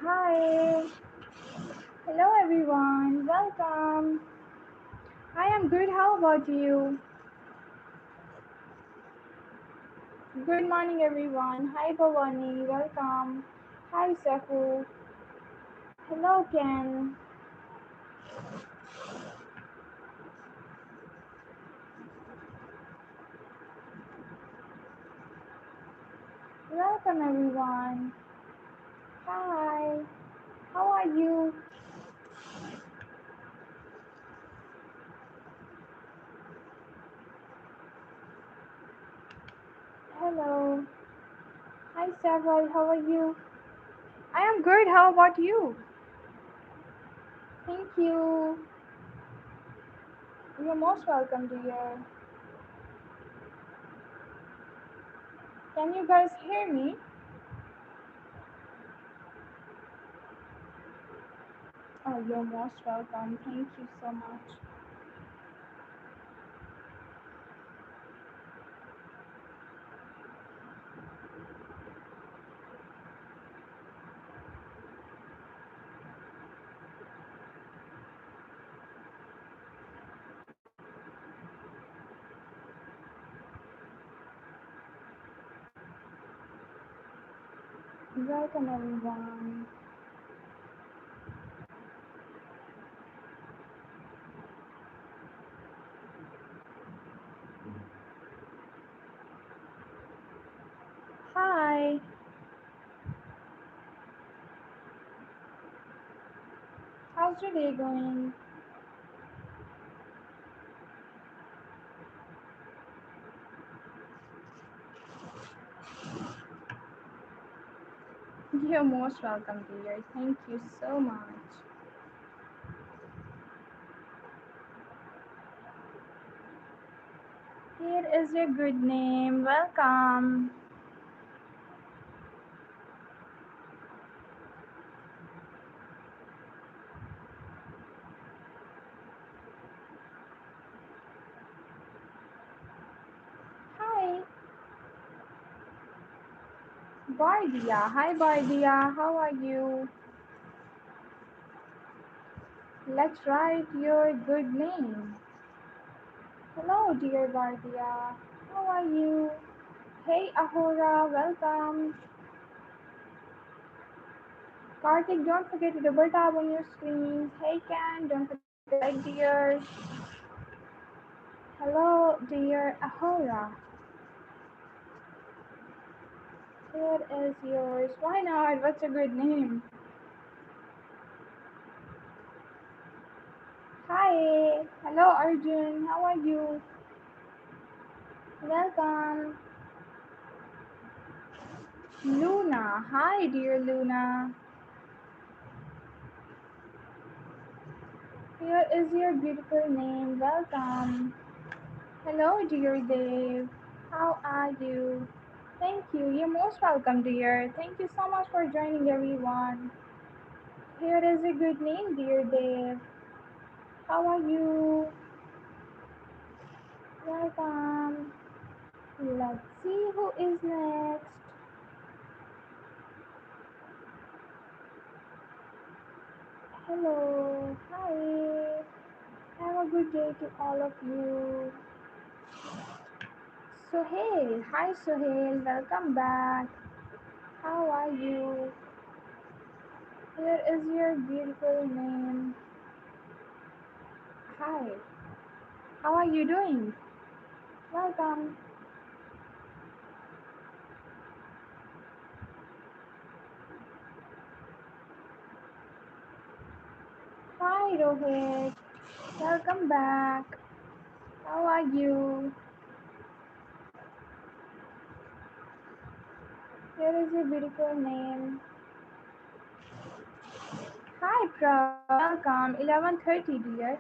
Hi. Hello, everyone. Welcome. I am good. How about you? Good morning, everyone. Hi, Bhavani. Welcome. Hi, Safu. Hello, Ken. Welcome, everyone. Hi. How are you? Hello. Hi, Saval. How are you? I am good. How about you? Thank you. You're most welcome, dear. Can you guys hear me? Oh, you're most welcome. Thank you so much. Welcome, everyone. Hi. How's your day going? You're most welcome, dear. Thank you so much. Here is your good name. Welcome. Hi, Bardia. Hi, Bardia. How are you? Let's write your good name. Hello, dear Bardia. How are you? Hey, Ahura. Welcome. Karthik, don't forget to double tap on your screen. Hey, Ken, don't forget to like, dear. Hello, dear Ahura. Here is yours. Why not? What's a good name? Hi. Hello, Arjun. How are you? Welcome. Luna. Hi, dear Luna. Here is your beautiful name. Welcome. Hello, dear Dave. How are you? Thank you. You're most welcome, dear. Thank you so much for joining, everyone. Here is a good name, dear Dave. How are you? Welcome. Let's see who is next. Hello. Hi. Have a good day to all of you. Sohail. Hi, Sohail. Welcome back. How are you? Here is your beautiful name. Hi. How are you doing? Welcome. Hi, Rohit. Welcome back. How are you? Here is your beautiful name. Hi, Prav. Welcome. 11:30, dear.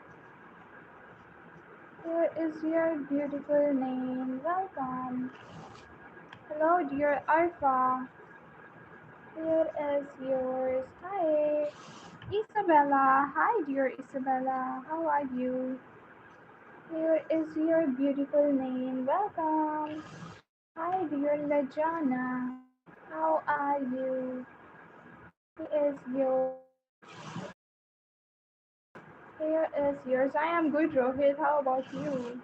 Here is your beautiful name. Welcome. Hello, dear Arfa. Here is yours. Hi, Isabella. Hi, dear Isabella. How are you? Here is your beautiful name. Welcome. Hi, dear Lajana. How are you? Is yours. Here is yours. I am good, Rohit. How about you?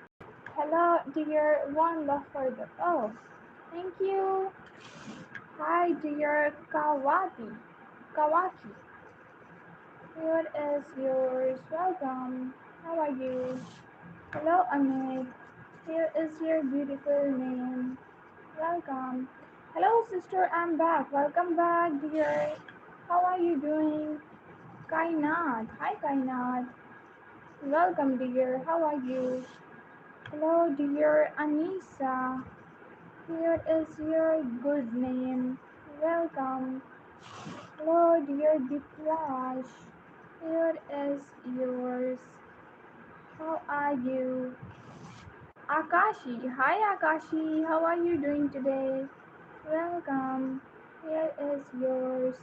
Hello, dear. One love for the. Oh, thank you. Hi, dear Kawati. Kawaki. Here is yours. Welcome. How are you? Hello, Amit. Here is your beautiful name. Welcome. Hello, sister. I'm back. Welcome back, dear. How are you doing? Kainat. Hi, Kainat. Welcome, dear. How are you? Hello, dear Anissa. Here is your good name. Welcome. Hello, dear Diprash. Here is yours. How are you? Akashi. Hi, Akashi. How are you doing today? Welcome. Here is yours.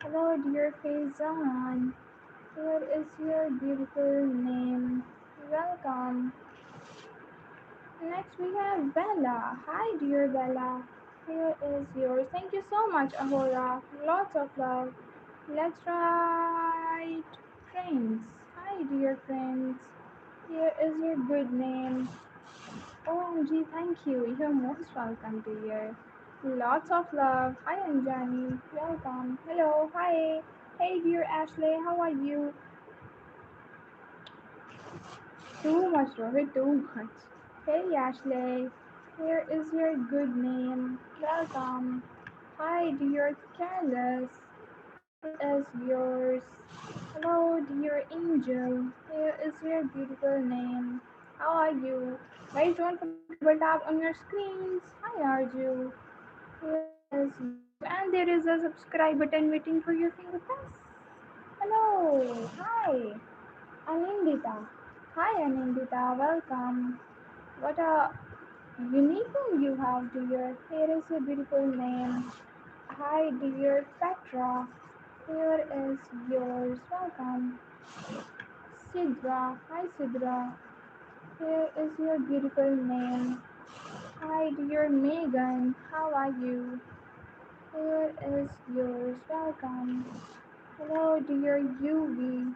Hello, dear Faizan. Here is your beautiful name. Welcome. Next we have Bella. Hi, dear Bella. Here is yours. Thank you so much, Ahora. Lots of love. Let's write friends. Hi, dear friends. Here is your good name. OMG, thank you. You're most welcome, dear. Lots of love. Hi, Anjani. Welcome. Hello. Hi. Hey, dear Ashley. How are you? Too much, Rohit. Too much. Hey, Ashley. Here is your good name. Welcome. Hi, dear Careless. Here is yours. Hello, dear Angel. Here is your beautiful name. How are you? Guys, don't forget to double tap on your screens. Hi, Arju. Here is you. And there is a subscribe button waiting for your finger press. Hello. Hi, Anindita. Hi, Anindita. Welcome. What a unique name you have, dear. Here is your beautiful name. Hi, dear Petra. Here is yours. Welcome. Sidra. Hi, Sidra. Here is your beautiful name. Hi, dear Megan. How are you? Here is yours. Welcome. Hello, dear Yuvi.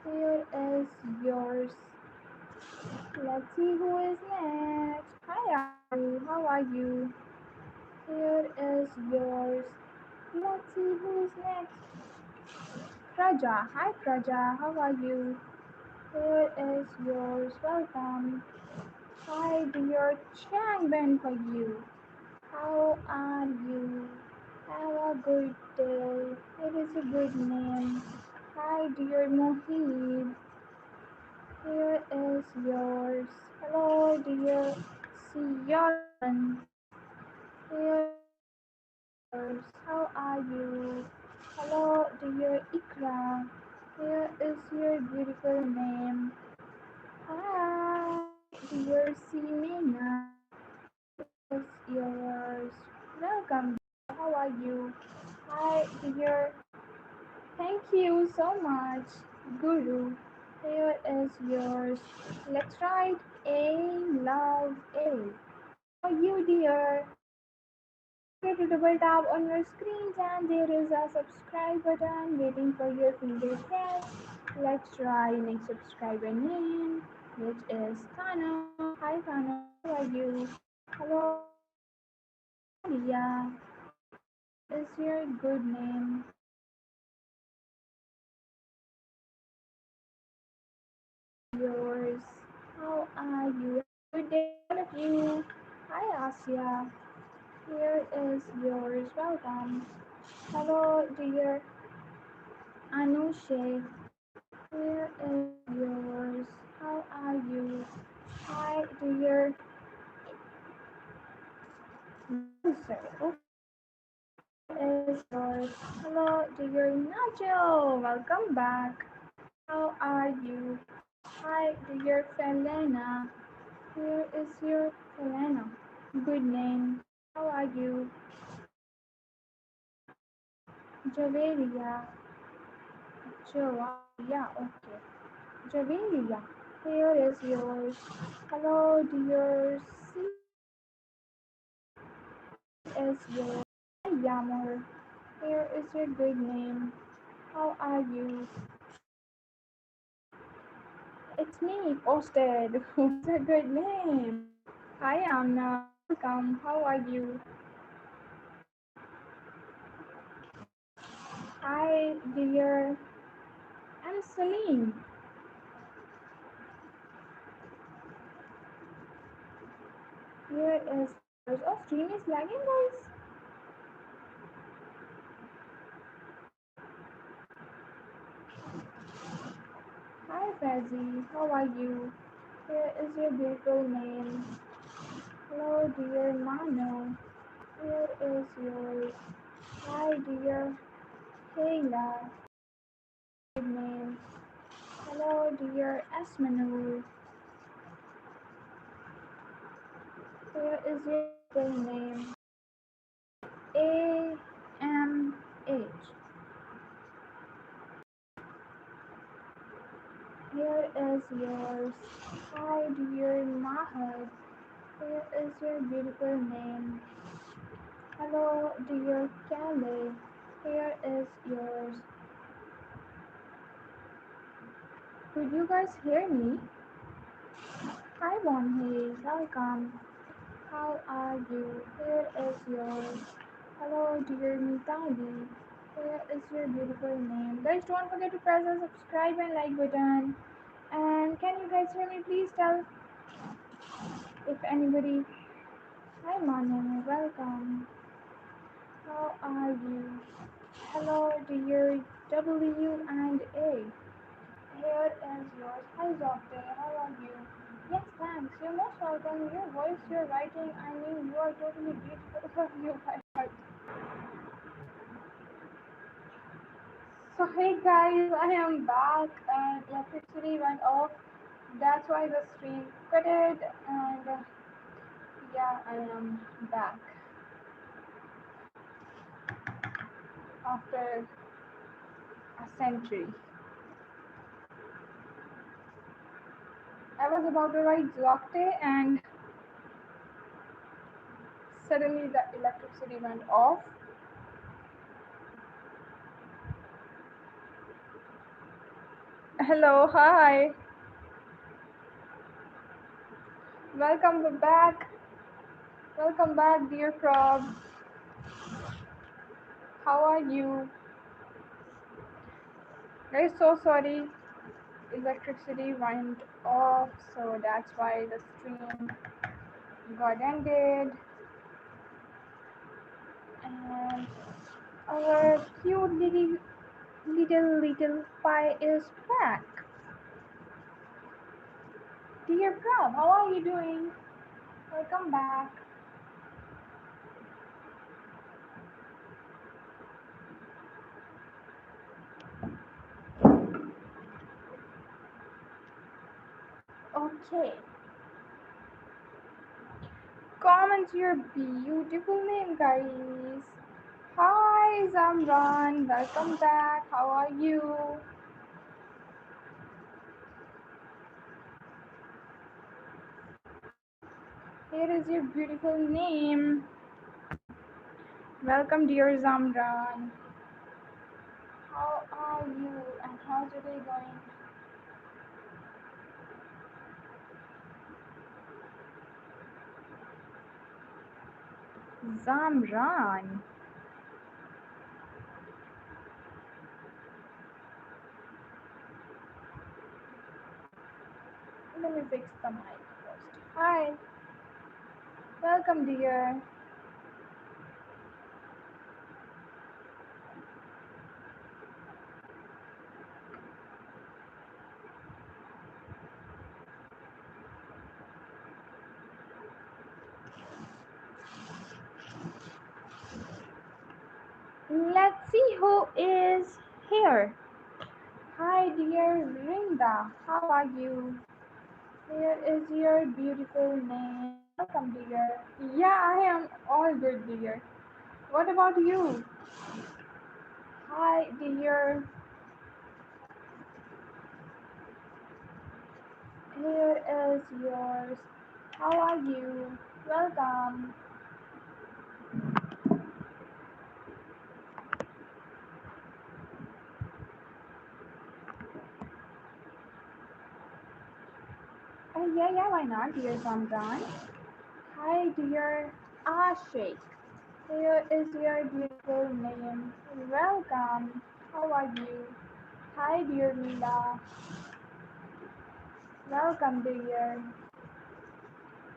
Here is yours. Let's see who is next. Hi, Arju. How are you? Here is yours. Let's see who is next. Praja. Hi, Praja. How are you? Here is yours. Welcome. Hi, dear Changben for you. How are you? Have a good day. It is a good name. Hi, dear Mohib. Here is yours. Hello, dear Siyaran. Here is yours. How are you? Hello, dear Ikra. Here is your beautiful name. Hi, dear Simena. Here is yours. Welcome. How are you? Hi, dear. Thank you so much, Guru. Here is yours. Let's write A love A. How are you, dear? Don't forget to double tap on your screens and there is a subscribe button waiting for your finger press. Let's try next subscriber name, which is Kana. Hi Kana, how are you? Hello, Maria. Here is your good name. Here is yours. How are you? Good day, all of you. Hi Asia. Here is yours. Welcome. Hello, dear Anushe. Here is yours. How are you? Hi, dear Dancer. Okay, here is yours. Hello, dear Nacho. Welcome back. How are you? Hi, dear Felena. Here is your Felena. Good name. How are you? Javeria. Joaria. Okay. Javeria. Here is yours. Hello, dear C. Here is yours. Hi, Yammer. Here is your good name. How are you? It's me, posted. What's a good name? Hi, Amna. Welcome. How are you? Hi, dear. I'm Celine. Here is yours. Oh, stream is lagging, guys. Hi, Fazzy. How are you? Here is your beautiful name. Hello, dear Mano. Here is yours. Hi, dear Kayla. Good name. Hello, dear Asmanu. Here is your full name. AMH. Here is yours. Hi, dear Mahad. Here is your beautiful name. Hello, dear Calais. Here is yours. Could you guys hear me? Hi, Bonhei. Welcome. How are you? Here is yours. Hello, dear Mitali. Here is your beautiful name. Guys, don't forget to press the subscribe and like button. And can you guys hear me? Please tell if anybody. Hi, Manu. Welcome. How are you? Hello, dear W and A. Here is yours. Hi, Doctor. How are you? Yes, thanks. You're most welcome. Your voice, your writing, I mean, you are totally beautiful. You by heart. So, hey guys, I am back and electricity went off. That's why the stream quitted. And yeah, I am back after a century. I was about to write Zocte and suddenly the electricity went off. Hello, hi. Welcome back. Welcome back, dear frog. How are you? Guys, so sorry. Electricity went off, so that's why the stream got ended. And our cute little pie is back. Dear frog, how are you doing? Welcome back. Okay. Comment your beautiful name, guys. Hi, Zamran. Welcome back. How are you? Here is your beautiful name. Welcome, dear Zamran. How are you and how's your day going? Zamran. Let me fix the mic first. Hi. Welcome, dear. Let's see who is here. Hi, dear Rinda. How are you? Here is your beautiful name. Welcome, dear. Yeah, I am all good, dear. What about you? Hi, dear. Here is yours. How are you? Welcome. Yeah, why not, dear Zamran? Hi, dear Ashik. Here is your beautiful name. Welcome. How are you? Hi, dear Mila. Welcome, dear.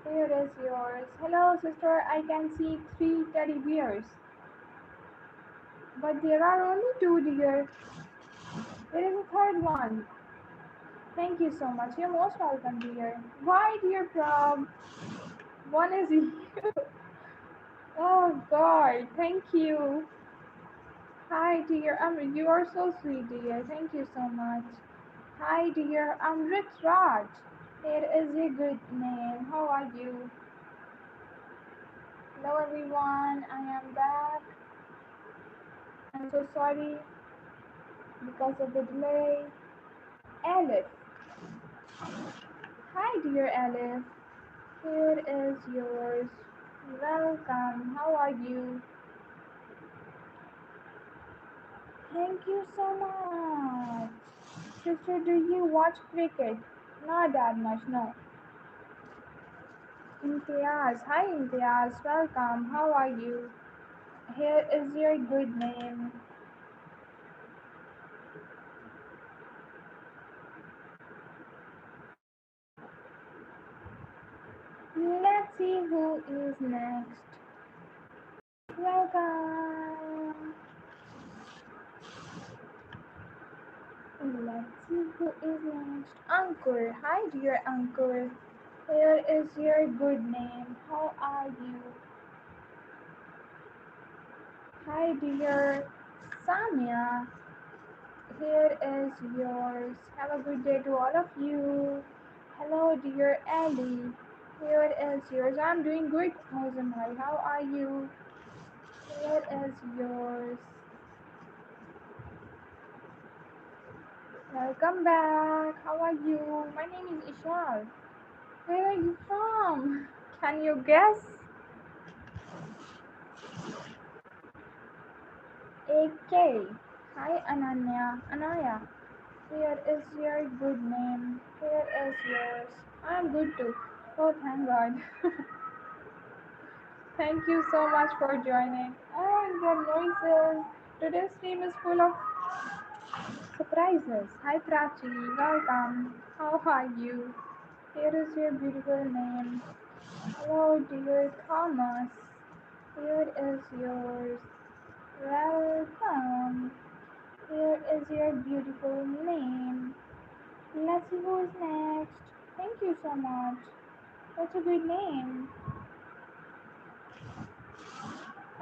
Here is yours. Hello, sister. I can see three teddy bears, but there are only two, dear. There is a third one. Thank you so much. You're most welcome, dear. Why, dear Prab? One is you. Oh God, thank you. Hi, dear. You are so sweet, dear. Thank you so much. Hi, dear. I'm Rich Raj. It is a good name. How are you? Hello, everyone. I am back. I'm so sorry because of the delay. Alice. Hi, dear Alice. Here is yours. Welcome. How are you? Thank you so much. Sister, do you watch cricket? Not that much, no. Imtiaz. Hi, Imtiaz. Welcome. How are you? Here is your good name. Let's see who is next. Welcome. Let's see who is next. Ankur. Hi, dear Ankur. Here is your good name. How are you? Hi, dear Samia. Here is yours. Have a good day to all of you. Hello, dear Ellie. Here is yours. I'm doing good, Mozambique. How are you? Here is yours. Welcome back. How are you? My name is Ishal. Where are you from? Can you guess? AK. Hi, Ananya. Anaya. Here is your good name. Here is yours. I'm good too. Oh, thank God. Thank you so much for joining. And the noises. Today's stream is full of surprises. Hi, Prachi. Welcome. How are you? Here is your beautiful name. Hello, dear Thomas. Here is yours. Welcome. Here is your beautiful name. Let's see who is next. Thank you so much. That's a good name.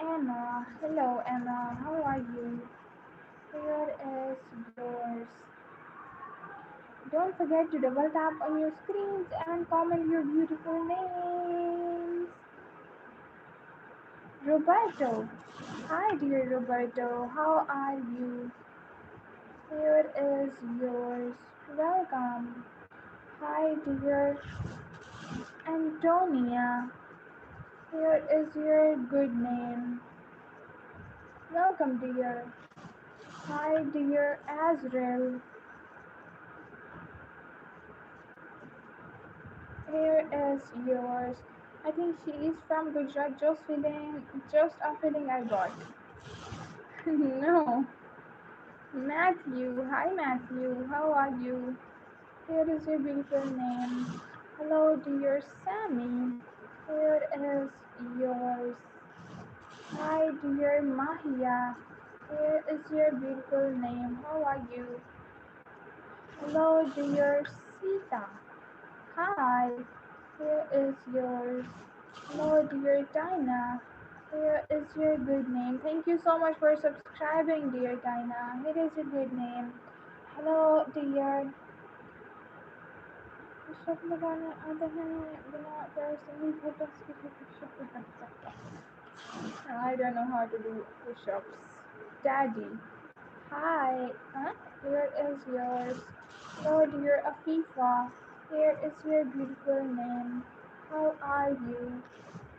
Emma. Hello, Emma. How are you? Here is yours. Don't forget to double tap on your screens and comment your beautiful names. Roberto. Hi, dear Roberto. How are you? Here is yours. Welcome. Hi, dear Antonia. Here is your good name. Welcome, dear. Hi, dear Azrael. Here is yours. I think she is from Gujarat. Just a feeling I got. No, Matthew. Hi, Matthew. How are you? Here is your beautiful name. Hello, dear Sammy. Here is yours. Hi, dear Mahia. Here is your beautiful name. How are you? Hello, dear Sita. Hi. Here is yours. Hello, dear Dinah. Here is your good name. Thank you so much for subscribing, dear Dinah. Here is your good name. Hello, dear. Pushup लगाने आते हैं बिना पैर से ही photos के लिए pushup लगा सकता है. I don't know how to do push-ups. Daddy. Hi. Huh? Here is yours. Hello, dear Afifa. Here is your beautiful name. How are you?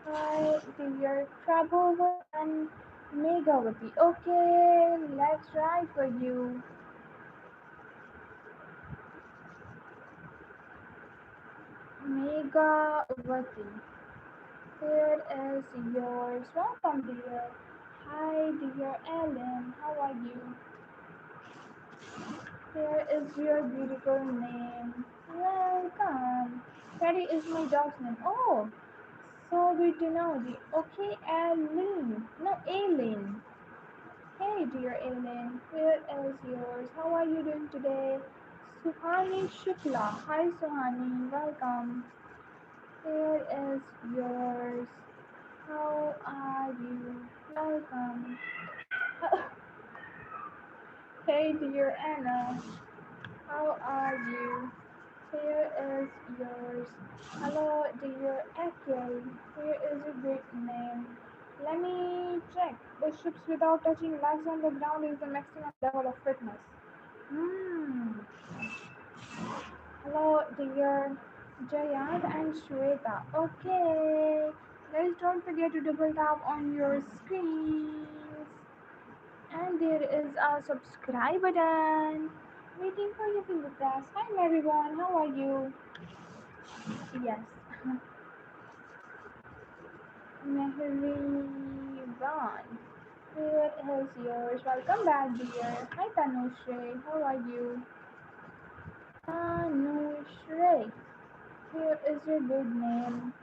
Hi, dear Prabhuvan Megawati. Okay, let's write for you. Megawati. Here is yours. Welcome, dear. Hi, dear Ellen. How are you? Here is your beautiful name. Welcome. Teddy is my dog's name. Oh, so good to know. Okay, Ellen. No, Aileen. Hey, dear Aileen. Here is yours. How are you doing today? Suhani Shukla. Hi, Suhani. Welcome. Here is yours. How are you? Welcome. Hey, dear Anna. How are you? Here is yours. Hello, dear Akhil. Here is a great name. Let me check. Push-ups without touching legs on the ground is the maximum level of fitness. Hmm. Hello, dear Jayant and Shweta. Okay. Guys, don't forget to double tap on your screens. And there is a subscribe button waiting for you to press. Hi everyone, how are you? Yes, Mehriban. Here is yours. Welcome back, dear. Hi Tanushri, how are you? Tanushri. Here is your good name.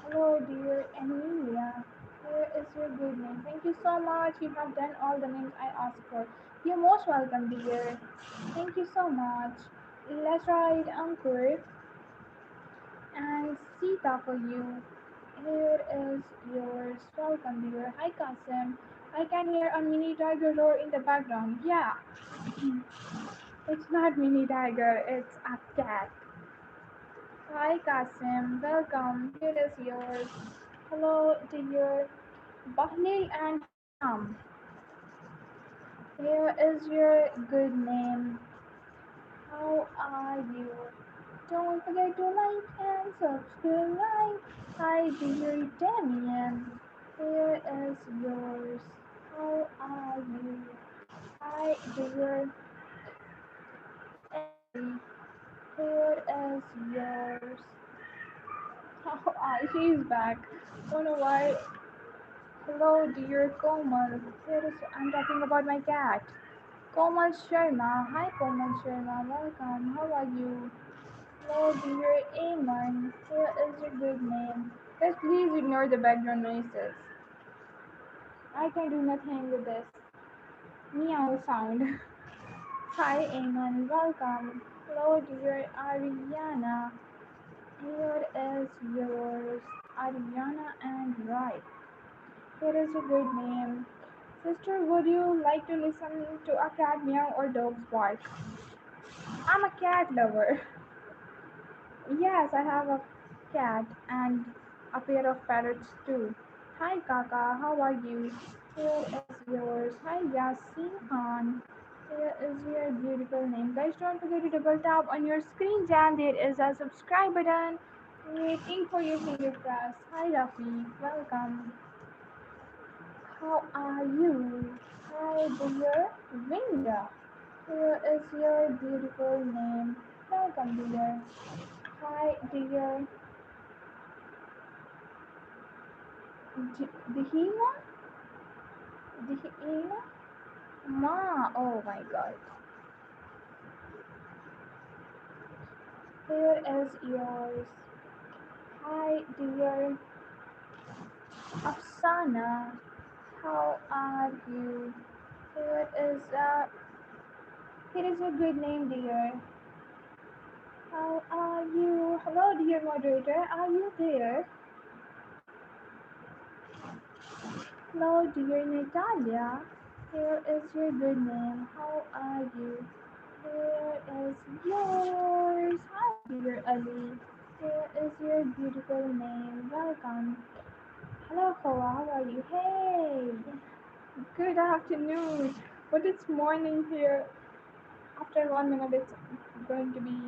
Hello, dear Emilia. Here is your good name. Thank you so much. You have done all the names I asked for. You're most welcome, dear. Thank you so much. Let's write Ankur and Sita for you. Here is yours. Welcome, dear. Hi, Kasim. I can hear a mini tiger roar in the background. Yeah, it's not mini tiger, it's a cat. Hi, Kasim. Welcome. Here is yours. Hello, dear Bahlil and Hisham. Here is your good name. How are you? Don't forget to like and subscribe. Hi, dear Damien. Here is yours. How are you? Hi, dear Emily. Here is yours. How are she's back. Don't know why. Hello, dear Komal. Here is I'm talking about my cat. Komal Sharma. Hi, Komal Sharma. Welcome. How are you? Hello, dear Aman. Here is your good name. Guys, please ignore the background noises. I can do nothing with this meow sound. Hi, Aman. Welcome. Hello, dear Ariana. Here is yours, Ariana and Rai. Here is a good name. Sister, would you like to listen to a cat meow or dog's bark? I'm a cat lover. Yes, I have a cat and a pair of parrots too. Hi Kaka, how are you? Here is yours. Hi Yasin Khan. Here is your beautiful name. Guys, don't forget to double tap on your screens and there is a subscribe button waiting for you to press. Hi Rafi, welcome. How are you? Hi dear Vinda. Here is your beautiful name. Welcome dear. Hi dear Dihima? Dihima? Ma, oh my god. Here is yours. Hi dear Afsana. How are you? Here is a good name, dear. How are you? Hello, dear moderator. Are you there? Hello, dear Natalia. Here is your good name. How are you? Here is yours. Hi, dear Ali. Here is your beautiful name. Welcome. Hello, Koa. How are you? Hey. Good afternoon. But it's morning here. After 1 minute, it's going to be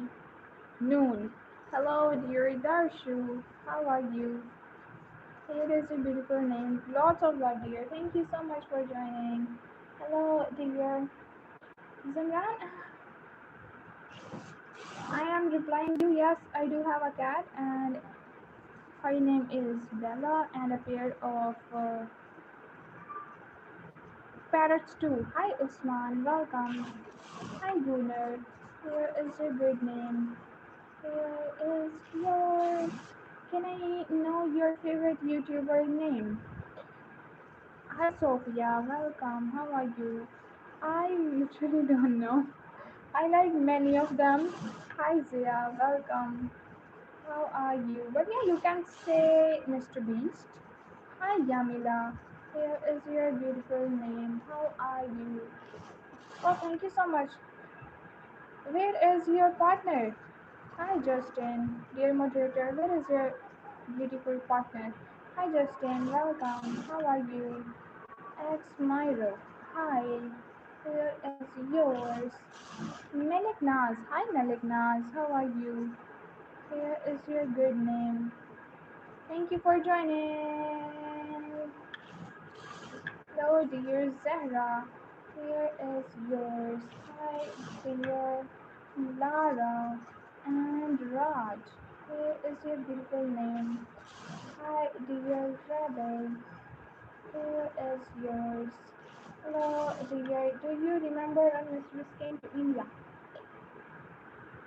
noon. Hello, dear Darshu. How are you? It is a beautiful name. Lots of love, dear. Thank you so much for joining. Hello, dear Zamran. I am replying you. Yes, I do have a cat, and her name is Bella, and a pair of parrots too. Hi, Usman. Welcome. Hi, Gunnar. Here is your good name. Here is your. Can I know your favorite YouTuber name? Hi, Sophia. Welcome. How are you? I literally don't know. I like many of them. Hi, Zia. Welcome. How are you? But yeah, you can say Mr. Beast. Hi, Yamila. Here is your beautiful name. How are you? Oh, thank you so much. Where is your partner? Hi, Justin. Dear moderator, where is your beautiful partner? Hi, Justin. Welcome. How are you? Ex Myro. Hi. Here is yours. Malik Naz. Hi, Malik Naz. How are you? Here is your good name. Thank you for joining. Hello, dear Zahra. Here is yours. Hi, dear Lara and Raj. Here is your beautiful name. Hi, dear Rebel. Here is yours. Hello, dear. Do you remember when Miss Miss came to India?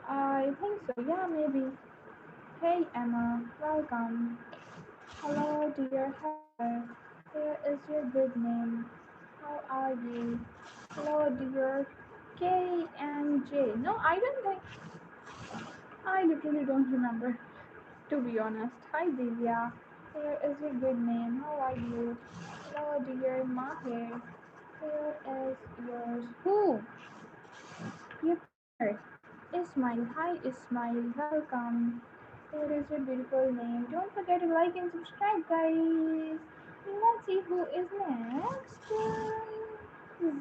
I think so. Yeah, maybe. Hey, Emma. Welcome. Hello, dear Heather. Here is your good name. How are you? Hello, dear K and J. No, I don't think. I literally don't remember, to be honest. Hi, Divya. Here is your good name. How are you? Hello, dear Mahir. Here is yours. Who? Your partner. Ismail. Hi, Ismail. Welcome. Here is your beautiful name. Don't forget to like and subscribe, guys. Let's see who is next.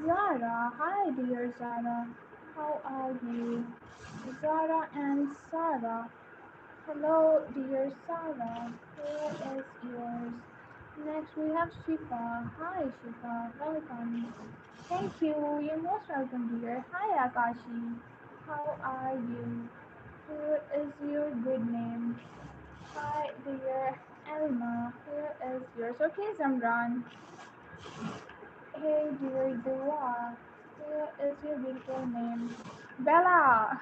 Zara. Hi, dear Zara. How are you? Zara and Sarah. Hello, dear Sarah. Here is yours. Next, we have Shifa. Hi, Shifa. Welcome. Thank you. You're most welcome, dear. Hi, Akashi. How are you? Here is your good name. Hi, dear Elma. Here is yours. Okay, Zamran. Hey, dear Dua. Here is your beautiful name. Bella.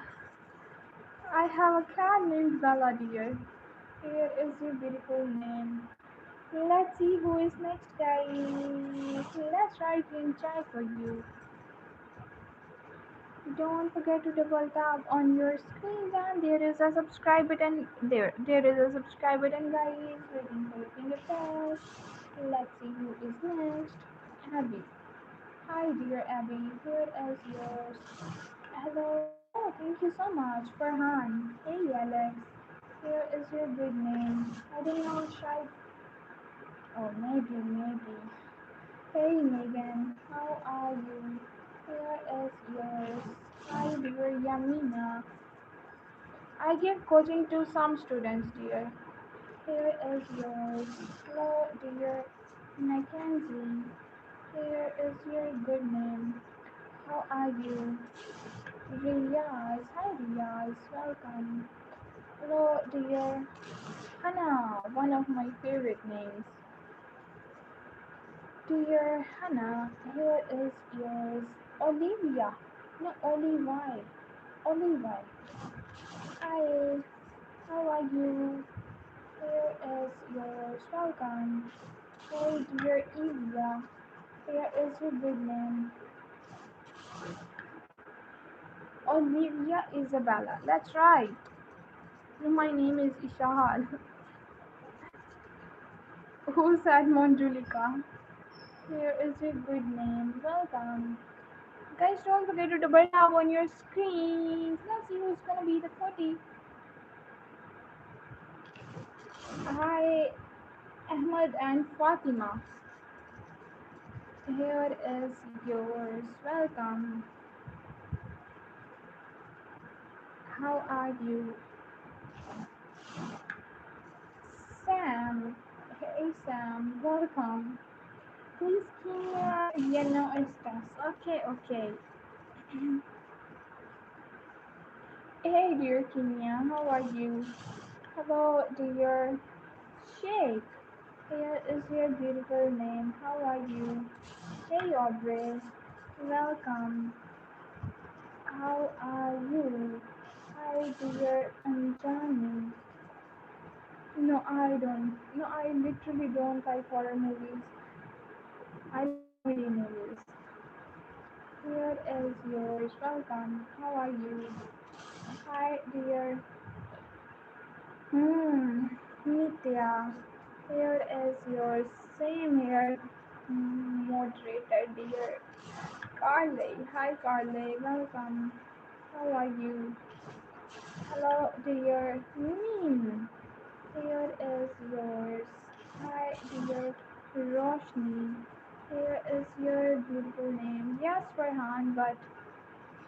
I have a cat named Bella, dear. Here is your beautiful name. Let's see who is next, guys. Let's try green chai for you. Don't forget to double tap on your screen, and there is a subscribe button. There is a subscribe button, guys. Waiting for your finger press. Let's see who is next. Abby. Hi, dear Abby. Here is yours. Hello. Oh, thank you so much, Farhan. Hey, Alex. Here is your good name. I don't know, Shai. Oh, maybe. Hey, Megan. How are you? Here is yours. Hi, dear Yamina. I give coaching to some students, dear. Here is yours. Hello, dear Mackenzie. Here is your good name. How are you? Riyaz. Hi, Riyaz. Welcome. Hello, dear Hannah. One of my favorite names. Dear Hannah, here is yours. Olivia. No, Olivia. Olivia. Hi. How are you? Here is yours. Welcome. Hey, dear Eva. Here is your good name. Olivia Isabella. That's right. My name is Ishahal. Who said Monjulika? Here is your good name. Welcome. Guys, don't forget to double tap on your screens. Let's see who's gonna be the 40. Hi, Ahmed and Fatima. Here is yours. Welcome. How are you? Sam. Hey Sam, welcome. Please ya no estás. Okay. Hey, dear Kenya, how are you? Hello, dear Sheikh. Here is your beautiful name. How are you? Hey, Aubrey. Welcome. How are you? Hi, dear Anjani. No, I don't. No, I literally don't like horror movies. I like comedy movies. Here is yours. Welcome. How are you? Hi, dear. Nitya. Here is your same here. Moderator, dear Carly. Hi, Carly. Welcome. How are you? Hello, dear Meme. Here is yours. Hi, dear Roshni. Here is your beautiful name. Yes, Farhan, but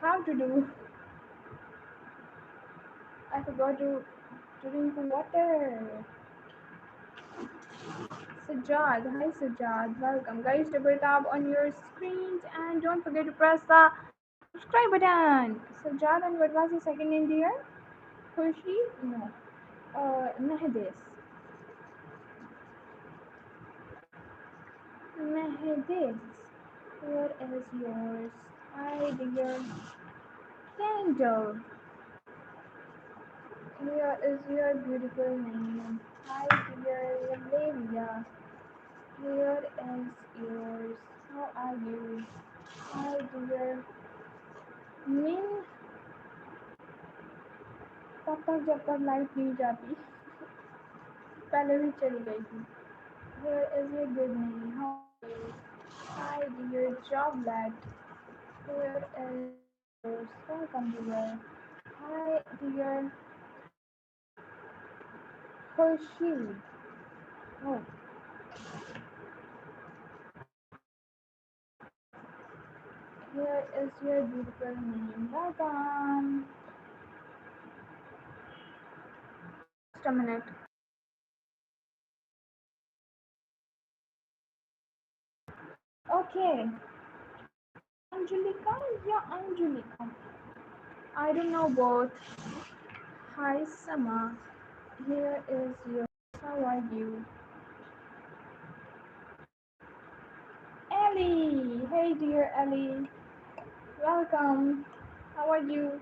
how to do? I forgot to drink water. Sajad, hi Sajad, welcome. Guys, double tap on your screens and don't forget to press the subscribe button. Sajad, and what was the second name, dear? Khushi? No. Mehdis. Mehdis. Here is yours. Hi, dear Candle. Here is your beautiful name. Hi, dear Olivia. Here is yours. How are you? Hi, dear Min. तब तक जब तक light नहीं जाती पहले भी चली गई थी. Here is your good name. How are you? Hi, dear Joblet. Here is yours. Welcome, dear. Hi, dear Khurshid. Oh, here is your beautiful name. Welcome. Just a minute. Okay. Angelica? Yeah, Angelica. I don't know both. Hi, Sama. Here is yours. How are you? Ellie! Hey, dear Ellie. Welcome. How are you?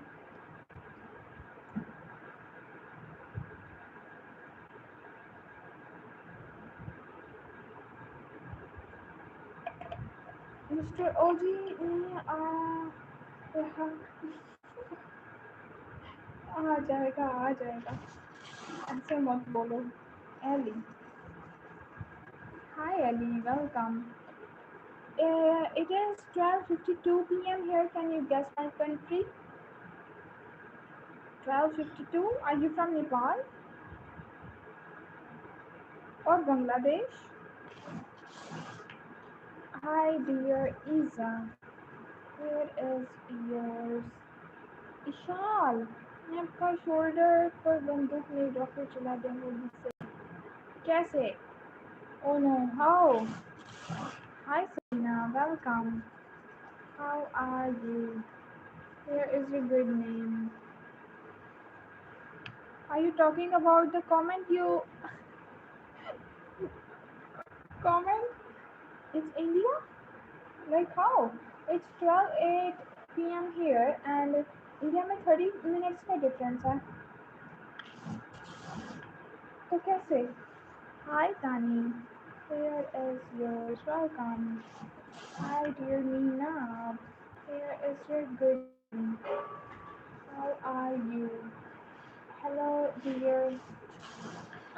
Mister ओजी नहीं यहाँ आ जाएगा आ जाएगा ऐसे मत बोलो Ellie. Hi Ellie, welcome. It is 12:52 p.m. here. Can you guess my country? 12:52. Are you from Nepal or Bangladesh? Hi dear Isa. Here is yours. Ishal. मैं आपका शोल्डर पर बंदूक नहीं रॉकेट चला देंगे से कैसे Oh no, how? Hi Selena, welcome. How are you? Here is your good name. Are you talking about the comment you comment? It's India? Like how? It's 12:08 p.m. here and India में 30 minutes का difference है. तो कैसे? Hi Tani. Here is yours. Welcome. Hi dear Meena. Here is your good name. How are you? Hello dear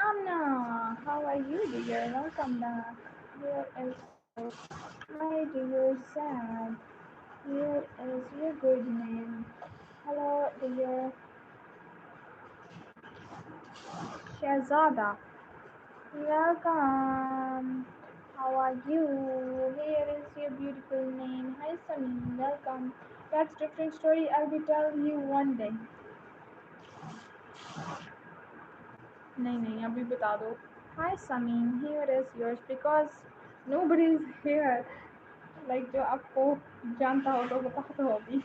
Amna. How are you dear? Welcome back. Here is yours. Hi dear Sad. Here is your good name. Hello dear Shazada. Welcome. How are you? Here is your beautiful name. Hi Sunny. Welcome. That's different story. I will tell you one day. नहीं नहीं अभी बता दो. Hi Samin. Here is yours because nobody is here. Like जो आपको जानता हो तो बता दो अभी.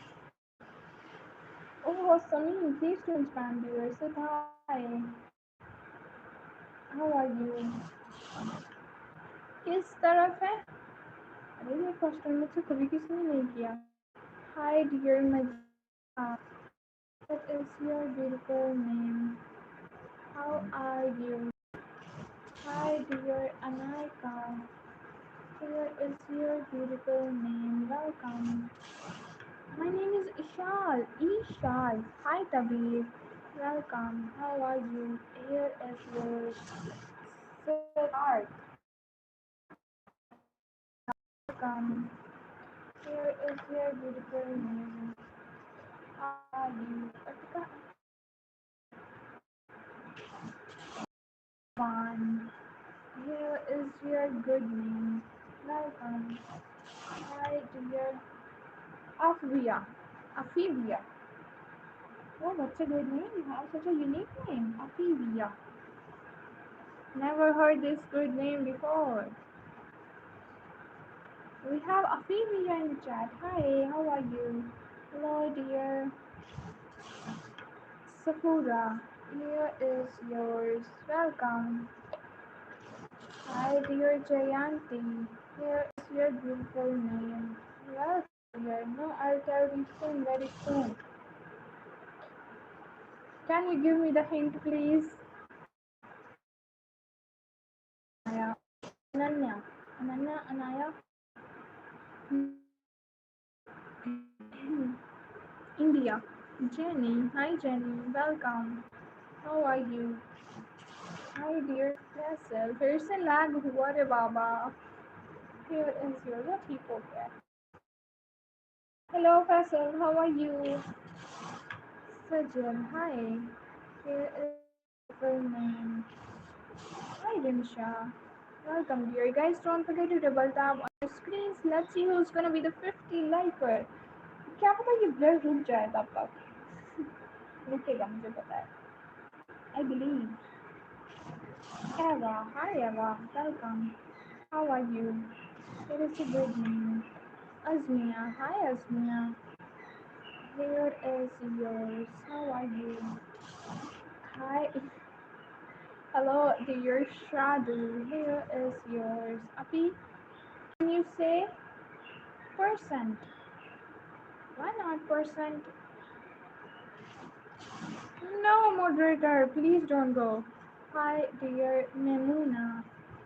Oh, Samin, please don't spam dear. Say hi. How are you? किस तरफ है? अरे ये क्वेश्चन मुझसे कभी किसी ने नहीं किया. Hi dear Majida. What is your beautiful name? How are you? Hi dear Anaika. Here is your beautiful name. Welcome. My name is Ishal. Ishal. Hi Tabir. Welcome. How are you? Here is your Siddharth. Welcome. Here is your beautiful name. How are you? Pratika One. Here is your good name. Welcome. Hi dear Afia. Afivia. Oh, what's a good name? You have such a unique name. Afivia. Never heard this good name before. We have Afivia in the chat. Hi, how are you? Hello, dear Safura. Here is yours. Welcome. Hi, dear Jayanti. Here is your beautiful name. Welcome, dear. No, I'll tell you soon, very soon. Can you give me the hint, please? Anaya. Ananya. Ananya, Anaya. India. Jenny. Hi, Jenny. Welcome. How are you? Hi, dear Faisal. फिर से lag हुआ रे बाबा. Here is your what he forget. Hello, Faisal. How are you? Sajal. Hi. Here is your full name. Hi, Rimsha. Welcome, dear. Guys, don't forget to double tap on your screens. Let's see who's gonna be the 50 liker. क्या पता ये blur रुक जाए तब तक. रुकेगा मुझे पता है. I believe. Eva. Hi, Eva. Welcome. How are you? It is a good name. Asmia. Hi, Asmia. Here is yours. How are you? Hi. Hello, dear Shadu. Here is yours. Api, can you say percent? Why not percent? No, moderator, please don't go. Hi, dear Memuna.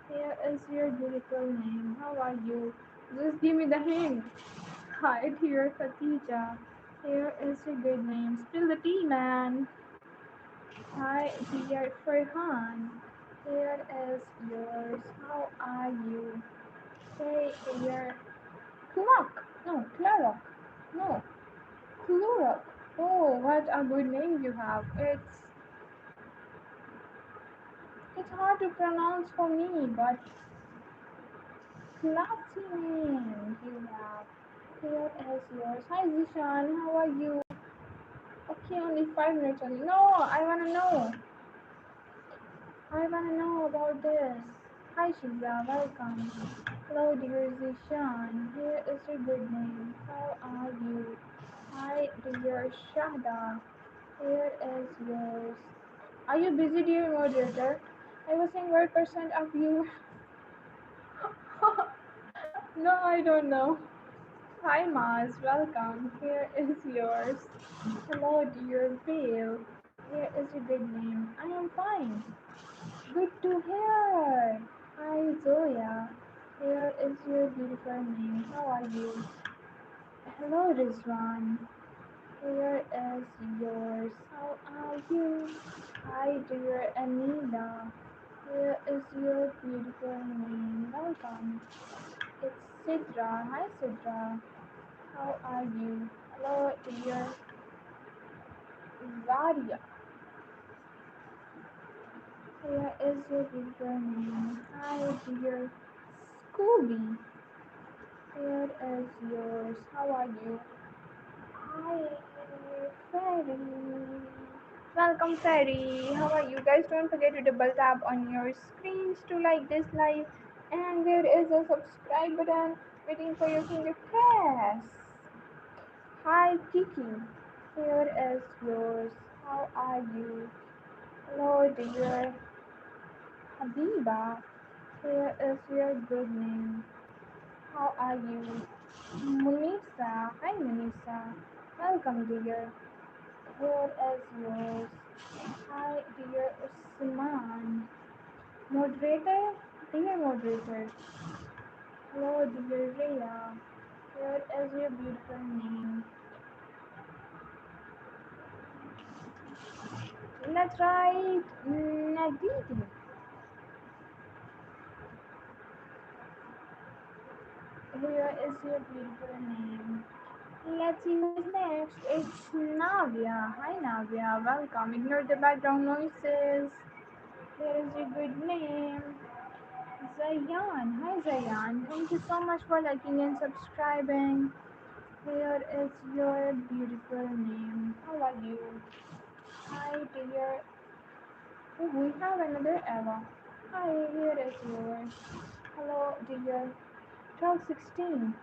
Here is your beautiful name. How are you? Just give me the hint. Hi, dear Khatija. Here is your good name. Spill the tea, man. Hi, dear Farhan. Here is yours. How are you? Hey, dear Clark. No, Clark. No, Clark. Oh, what a good name you have. It's hard to pronounce for me, but classy name you have. Here is yours. Hi, Zishan. How are you? Okay, only 5 minutes only. No, I wanna know about this. Hi, Shiza. Welcome. Hello, dear Zishan. Here is your good name. How are you? Hi, dear Shahda. Here is yours. Are you busy, dear moderator? I was saying what percent of you? No, I don't know. Hi, Mars. Welcome. Here is yours. Hello, dear Vale. Here is your good name. I am fine. Good to hear. Hi, Zoya. Here is your beautiful name. How are you? Hello, Rizwan. Here is yours. How are you? Hi, dear Anila. Here is your beautiful name. Welcome. It's Sidra. Hi, Sidra. How are you? Hello, dear Varia. Here is your beautiful name. Hi, dear Scooby. Here is yours. How are you? Hi, Fairy. Welcome, Fairy. How are you guys? Don't forget to double tap on your screens to like this live. And there is a subscribe button waiting for your finger press. Hi, Kiki. Here is yours. How are you? Hello, dear Habiba. Here is your good name. How are you? Munisa. Hi, Munisa. Welcome, dear. Here is yours. Hi, dear Usman. Moderator, dear moderator. Hello, dear Rhea. Here is your beautiful name. Let's write Naditi. Here is your beautiful name. Let's see who is next. It's Navya. Hi, Navya. Welcome. Ignore the background noises. Here is your good name. Zayan. Hi, Zayan. Thank you so much for liking and subscribing. Here is your beautiful name. How are you? Hi, dear. Oh, we have another Eva. Hi, here is yours. Hello, dear. 1216.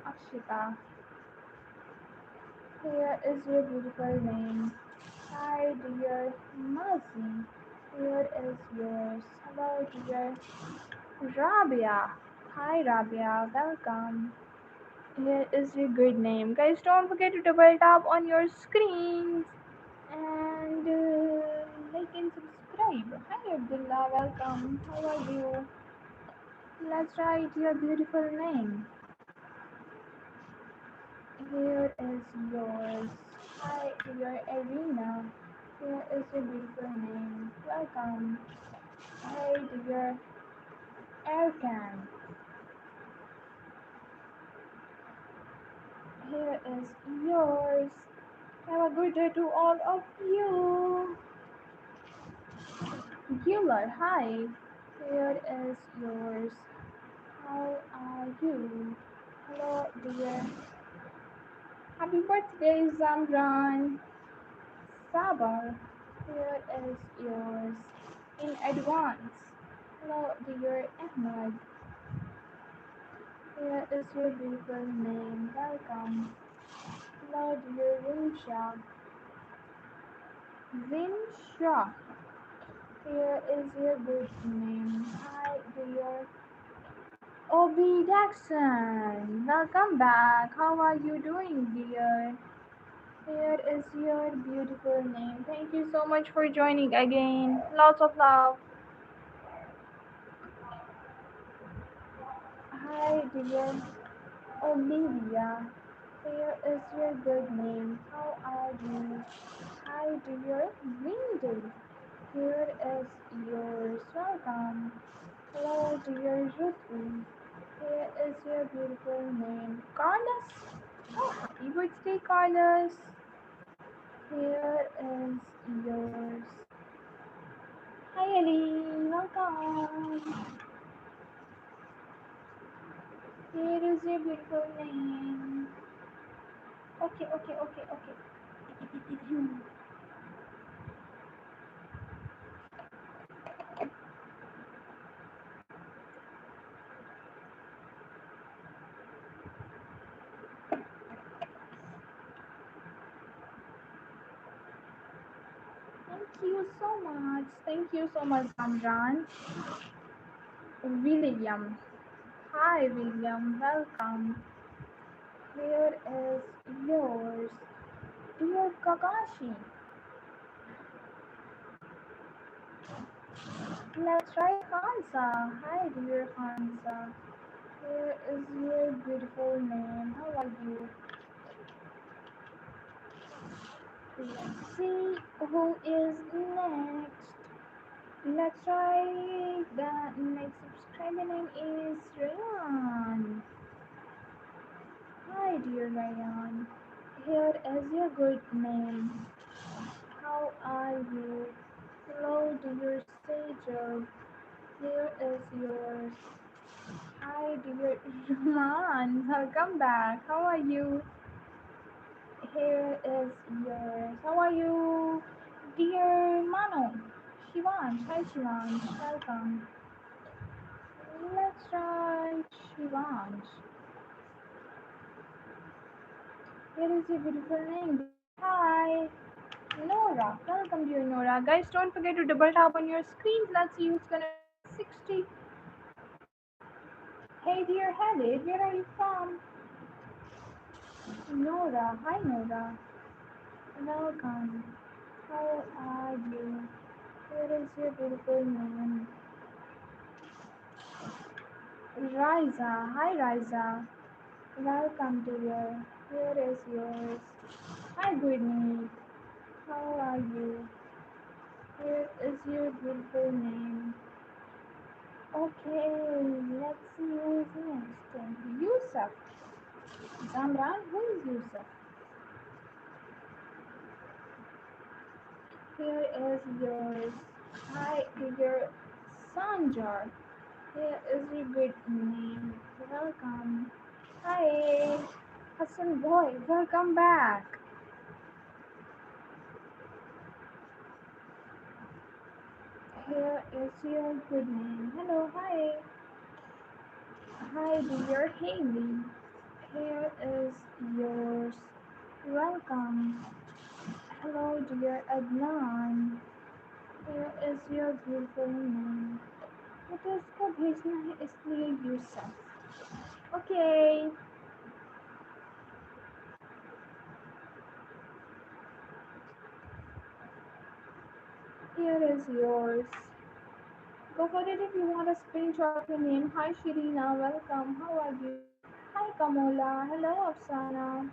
Akshita. Here is your beautiful name. Hi, dear Mazi. Here is yours. Hello, dear Rabia. Hi, Rabia. Welcome. Here is your good name. Guys, don't forget to double tap on your screens and like and subscribe. Hi, Abdullah. Welcome. How are you? Let's write your beautiful name. Here is yours. Hi, dear Arena. Here is your beautiful name. Welcome. Hi, dear Erkan. Here is yours. Have a good day to all of you. Giller, hi. Here is yours. How are you? Hello, dear. Happy birthday, Zamran. Sabar. Here is yours. In advance. Hello, dear Ahmad. Here is your beautiful name. Welcome. Hello, dear Rimsha. Rimsha. Here is your good name. Hi, dear Obi Jackson. Welcome back. How are you doing, dear? Here is your beautiful name. Thank you so much for joining again. Lots of love. Hi, dear Olivia. Here is your good name. How are you? Hi, dear Windy. Here is yours. Welcome. Hello, dear Ruthie. Here is your beautiful name. Carlos. Oh, happy birthday, Carlos. Here is yours. Hi, Ellie. Welcome. Here is your beautiful name. Okay, okay, okay, okay. Thank you so much. Thank you so much, Amran. William. Hi, William. Welcome. Here is yours. Dear Kakashi. Let's try Hansa. Hi, dear Hansa. Here is your beautiful name. How are you? Let's see who is next. Let's try the next subscriber name is Rayan. Hi, dear Rayan. Here is your good name. How are you? Hello, dear Sejal. Here is yours. Hi, dear Rahman. Welcome back. How are you? Here is yours. How are you, dear Mano? Shivansh. Hi, Shivansh. Welcome. Let's try Shivansh. Here is your beautiful name. Hi, Nora. Welcome, dear Nora. Guys, don't forget to double tap on your screens. Let's see who's gonna reach 60. Hey, dear Headed, where are you from? Nora. Hi, Nora. Welcome. How are you? What is your beautiful name? Riza. Hi, Riza. Welcome, dear. Here is yours. Hi, Gurneet. How are you? Here is your beautiful name. Okay, let's see who is next. Yusuf. Zamran, who is Yusuf? Here is yours. Hi, dear Sanjar. Here is your good name. Welcome. Hi, Hassan boy. Welcome back. Here is your good name. Hello, hi. Hi, dear Haley. Here is yours. Welcome. Hello, dear Adnan. Here is your beautiful name. It is इसको भेजना है इसलिए Yusuf. Okay, here is yours. Go for it if you want a screenshot of your name. Hi Shirina, welcome. How are you? Hi Kamola. Hello Afsana.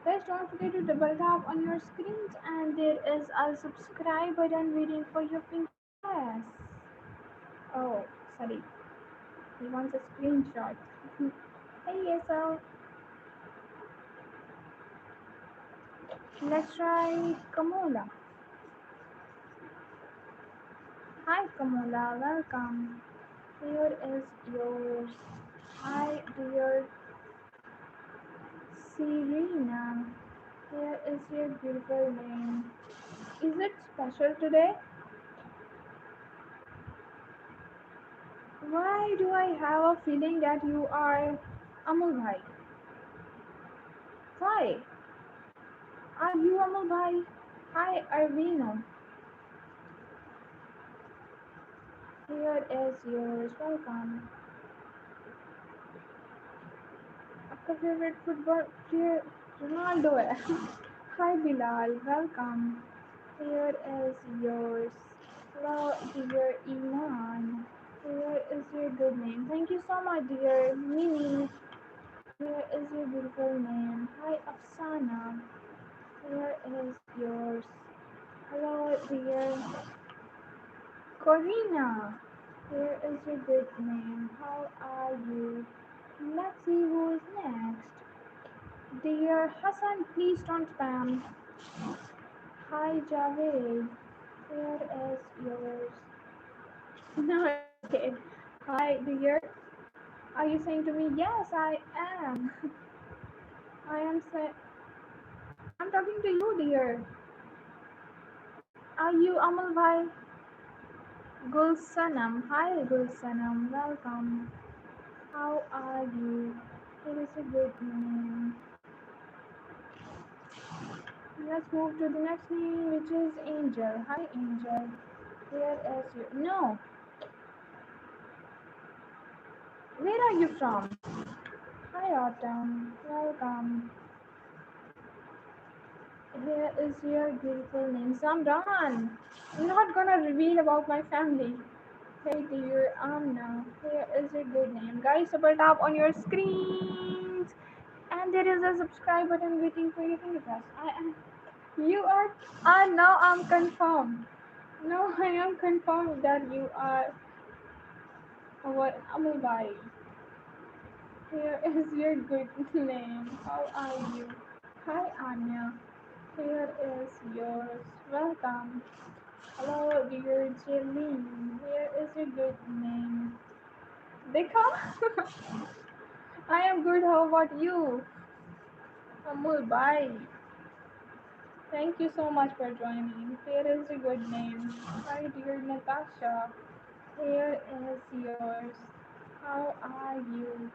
Guys, don't forget to double tap on your screens, and there is a subscribe button waiting for your pink. Yes. Oh, sorry. He wants a screenshot. Hey, so let's try Kamola. Hi, Kamola. Welcome. Here is yours. Hi, dear Serena. Here is your beautiful name. Is it special today? Why do I have a feeling that you are Amul Bhai? Why? Are you Amul Bhai? Hi, Arvino. Here is yours. Welcome. आपका favorite football player Ronaldo है. Hi Bilal, welcome. Here is yours. Hello, dear Iman. Here is your good name. Thank you so much, dear Mimi. Here is your beautiful name. Hi, Afsana. Here is yours. Hello, dear Corina. Here is your good name. How are you? Let's see who is next. Dear Hassan, please don't spam. Hi, Javed. Here is yours. No, it's okay. Hi, dear. Are you saying to me, yes, I am? I am saying, I'm talking to you, dear. Are you Amal Bhai? Gulsanam. Hi, Gulsanam. Welcome. How are you? It is a good name. Let's move to the next name, which is Angel. Hi, Angel. Here is you. No, where are you from? Hi, Autumn. Welcome. Here is your beautiful name, Zamran. I'm not gonna reveal about my family. Hey dear Amna, here is your good name. Guys, double tap on your screens. And there is a subscribe button waiting for you to press. You are now I'm confirmed. No, I am confirmed that you are what Amulbai. Here is your good name. How are you? Hi Anya. Here is yours. Welcome. Hello, dear Jeline. Here is your good name. Dekha? I am good. How about you? Amul, bye. Thank you so much for joining. Here is a good name. Hi, dear Natasha. Here is yours. How are you?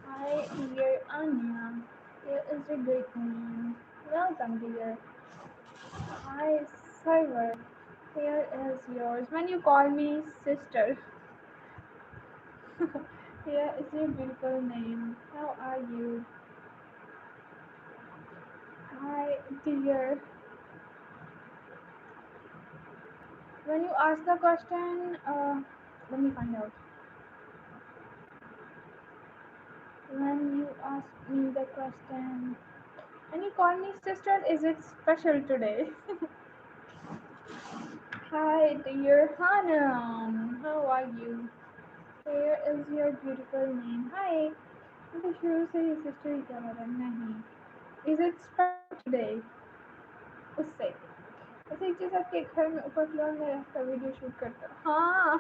Hi, dear Anya. Here is a good name. Welcome, dear. Hi, server. Here is yours. When you call me sister, here is your beautiful name. How are you? Hi, dear. When you ask the question, let me find out. When you ask me the question, when you call me sister, is it special today? Hi, dear Hanam. How are you? Here is your beautiful name. Hi. मुझे शुरू से ही sister ही कह रहा नहीं. Is it special today? उससे. ऐसे एक चीज़ आपके घर में ऊपर फ्लोर में रहकर वीडियो शूट करता. हाँ.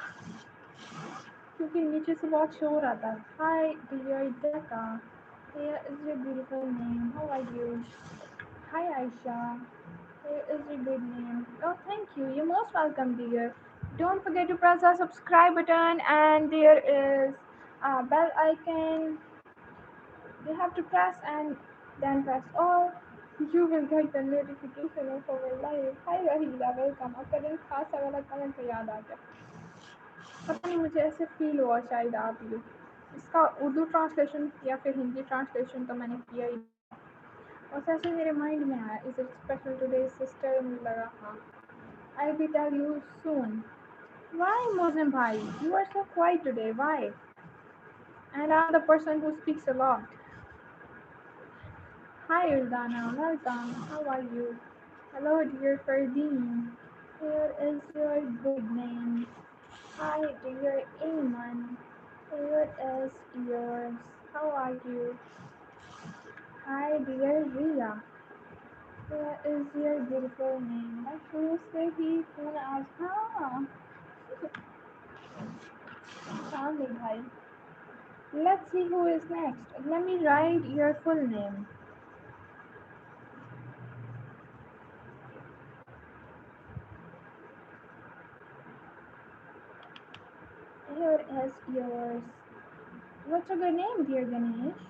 क्योंकि नीचे से बहुत शोर आता है. Hi, dear Decca. Here is your beautiful name. How are you? Hi, Aisha. Here is your good name. Oh, thank you. You're most welcome, dear. Don't forget to press the subscribe button, and there is a bell icon. You have to press and then press all. You will get the notification of our live. Hi, Rahila. Welcome. आपका दिन खास वाला comment पे याद आ गया. पता नहीं मुझे ऐसे फील हुआ शायद आप ये इसका उर्दू ट्रांसलेशन या फिर हिंदी ट्रांसलेशन तो मैंने किया ही और ऐसे मेरे माइंड में आया is it special today sister मुझे लगा हाँ I will tell you soon why Mozam भाई you are so quiet today why and I am the person who speaks a lot hi Ildana welcome how are you hello dear Ferdine here is your good name hi dear Iman here is yours how are you hi dear Ria here is your beautiful name मैं शुरू से ही phone आज हाँ Shamli bhai. Let's see who is next. Let me write your full name. Here is yours. What's your good name, dear Ganesh?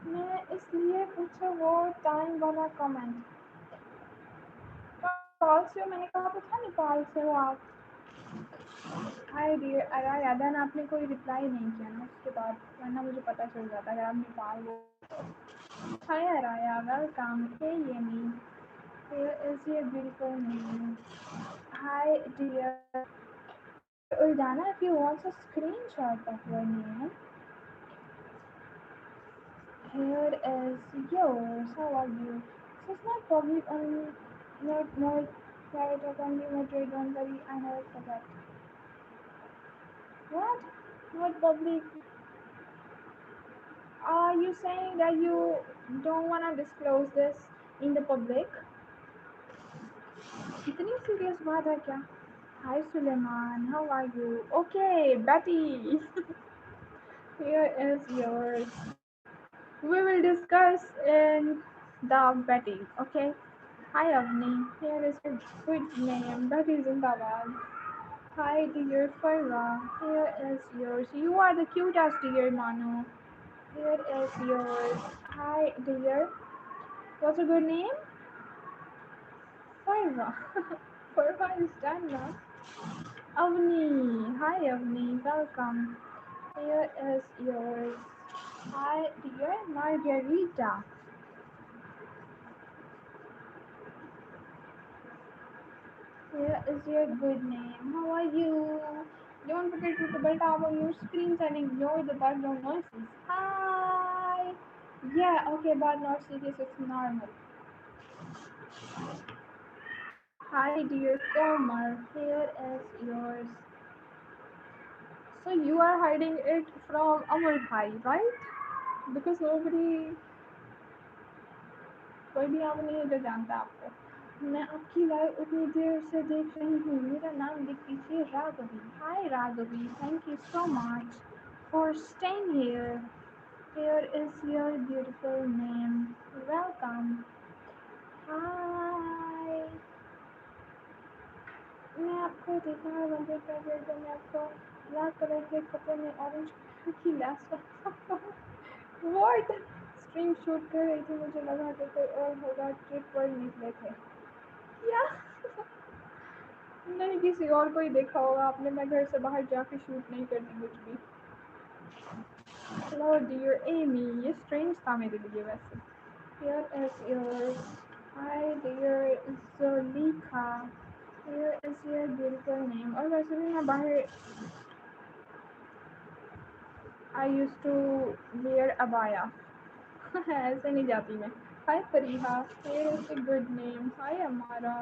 मैं इसलिए पूछा वो time वाला कमेंट नेपाल से हो मैंने कहा तो था नेपाल से हो आप हाय डियर अराया देन आपने कोई रिप्लाई नहीं किया ना उसके बाद वरना मुझे पता चल जाता अगर आप नेपाल हो हाय अराया वेलकम हे येमी here is your beautiful name hi dear Uldana, if you want a screenshot of your name, here is yours. How are you? So it's not public only, not private or only moderate. Don't worry, I never forget. What? Not public? Are you saying that you don't wanna disclose this in the public? इतनी serious बात है क्या? Hi Suleiman, how are you? Okay, Betty, here is yours. We will discuss in the Betty, okay? Hi Avni, here is your good name, Betty Zindabad. Hi dear Farah, here is yours. You are the cutest dear Manu. Here is yours. Hi dear. What's your good name? Farah. Farah is done now. Avni. Hi Avni, welcome. Here is yours. Hi dear Margarita. Here is your good name. How are you? Don't forget to put the bell tab on your screens and ignore the background noises. Hi! Yeah, okay, but not serious, it's normal. Hi, dear Komal. Here is yours. So you are hiding it from Amar Bhai, right? Because nobody, कोई भी यहाँ पे नहीं है जो जानता है आपको मैं आपकी लाइव उतनी देर से देख रही हूँ मेरा नाम लिख दीजिए Raghavi hi Raghavi thank you so much for staying here here is your beautiful name welcome hi मैं आपको देखा है वंदे कर रही तो मैं आपको ब्लैक कलर के कपड़े में ऑरेंज कलर की लैस व्हाट स्ट्रीम शूट कर रही थी, मुझे लगा कि कोई और होगा, ट्रिप पर निकले थे या नहीं, किसी और को ही देखा होगा आपने। मैं घर से बाहर जाके शूट नहीं करती कुछ भी। हेलो डियर एमी, ये स्ट्रेंज था मेरे लिए वैसे। Here is yours. Hi dear Zolika. Here is your beautiful name. और वैसे भी मैं बाहर I used to wear abaya. ऐसे नहीं जाती मैं. Hi Fariha. Here is a good name. Hi Amara.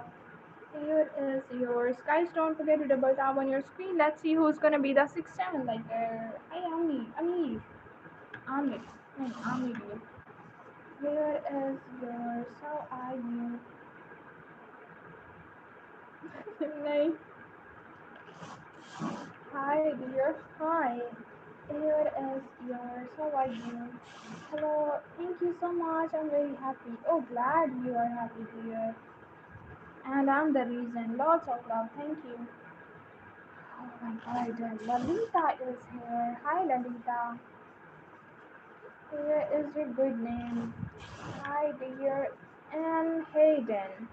Here is yours. Guys, don't forget to double tap on your screen. Let's see who's gonna be the 6-7 liker. Hi Ami. Amir. Amir. No, Amir. Here is yours. How are you? नहीं. Hi dear. Hi. Here is yours. How are you? Hello. Thank you so much. I'm very happy. Oh, glad you are happy, dear. And I'm the reason. Lots of love. Thank you. Oh my God. Lalita is here. Hi, Lalita. Here is your good name. Hi, dear. And Hayden.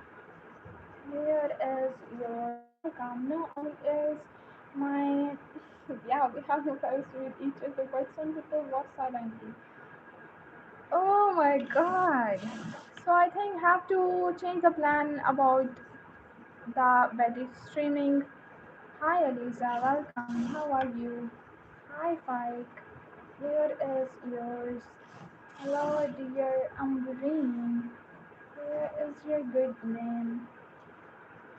Here is yours. Welcome. No, is my. Yeah, we have no files with each other, but some people watch silently. Oh my god. So I think have to change the plan about the Betty streaming. Hi Elisa, welcome. How are you? Hi Fike. Here is yours. Hello dear Umbreen. Here is your good name.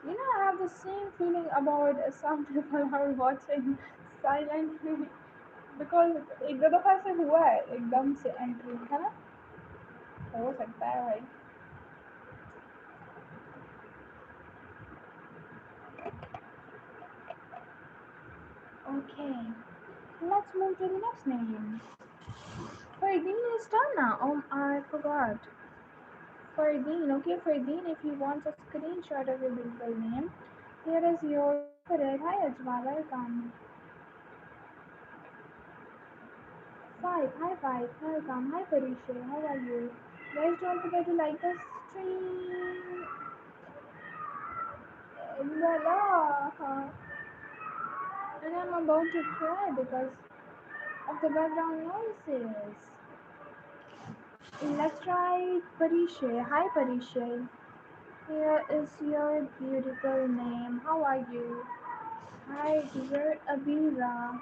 You know, I have the same feeling about some people are watching silently because एक दो दफा ऐसे हुआ है एकदम से entry है ना, हो सकता है भाई. Okay, let's move to the next name. Ferdinand is done now. Oh, I forgot. Ferdinand. Okay, Ferdinand, if you want a screenshot of your beautiful name, here is your favorite. Hi, Ajma. Welcome. Five. Hi, Five. Welcome. Hi, Parisha. How are you? Guys, don't forget to like the stream. La. And I'm about to cry because of the background noises. Let's try Parisha. Hi, Parisha. Here is your beautiful name. How are you? Hi, dear Abira.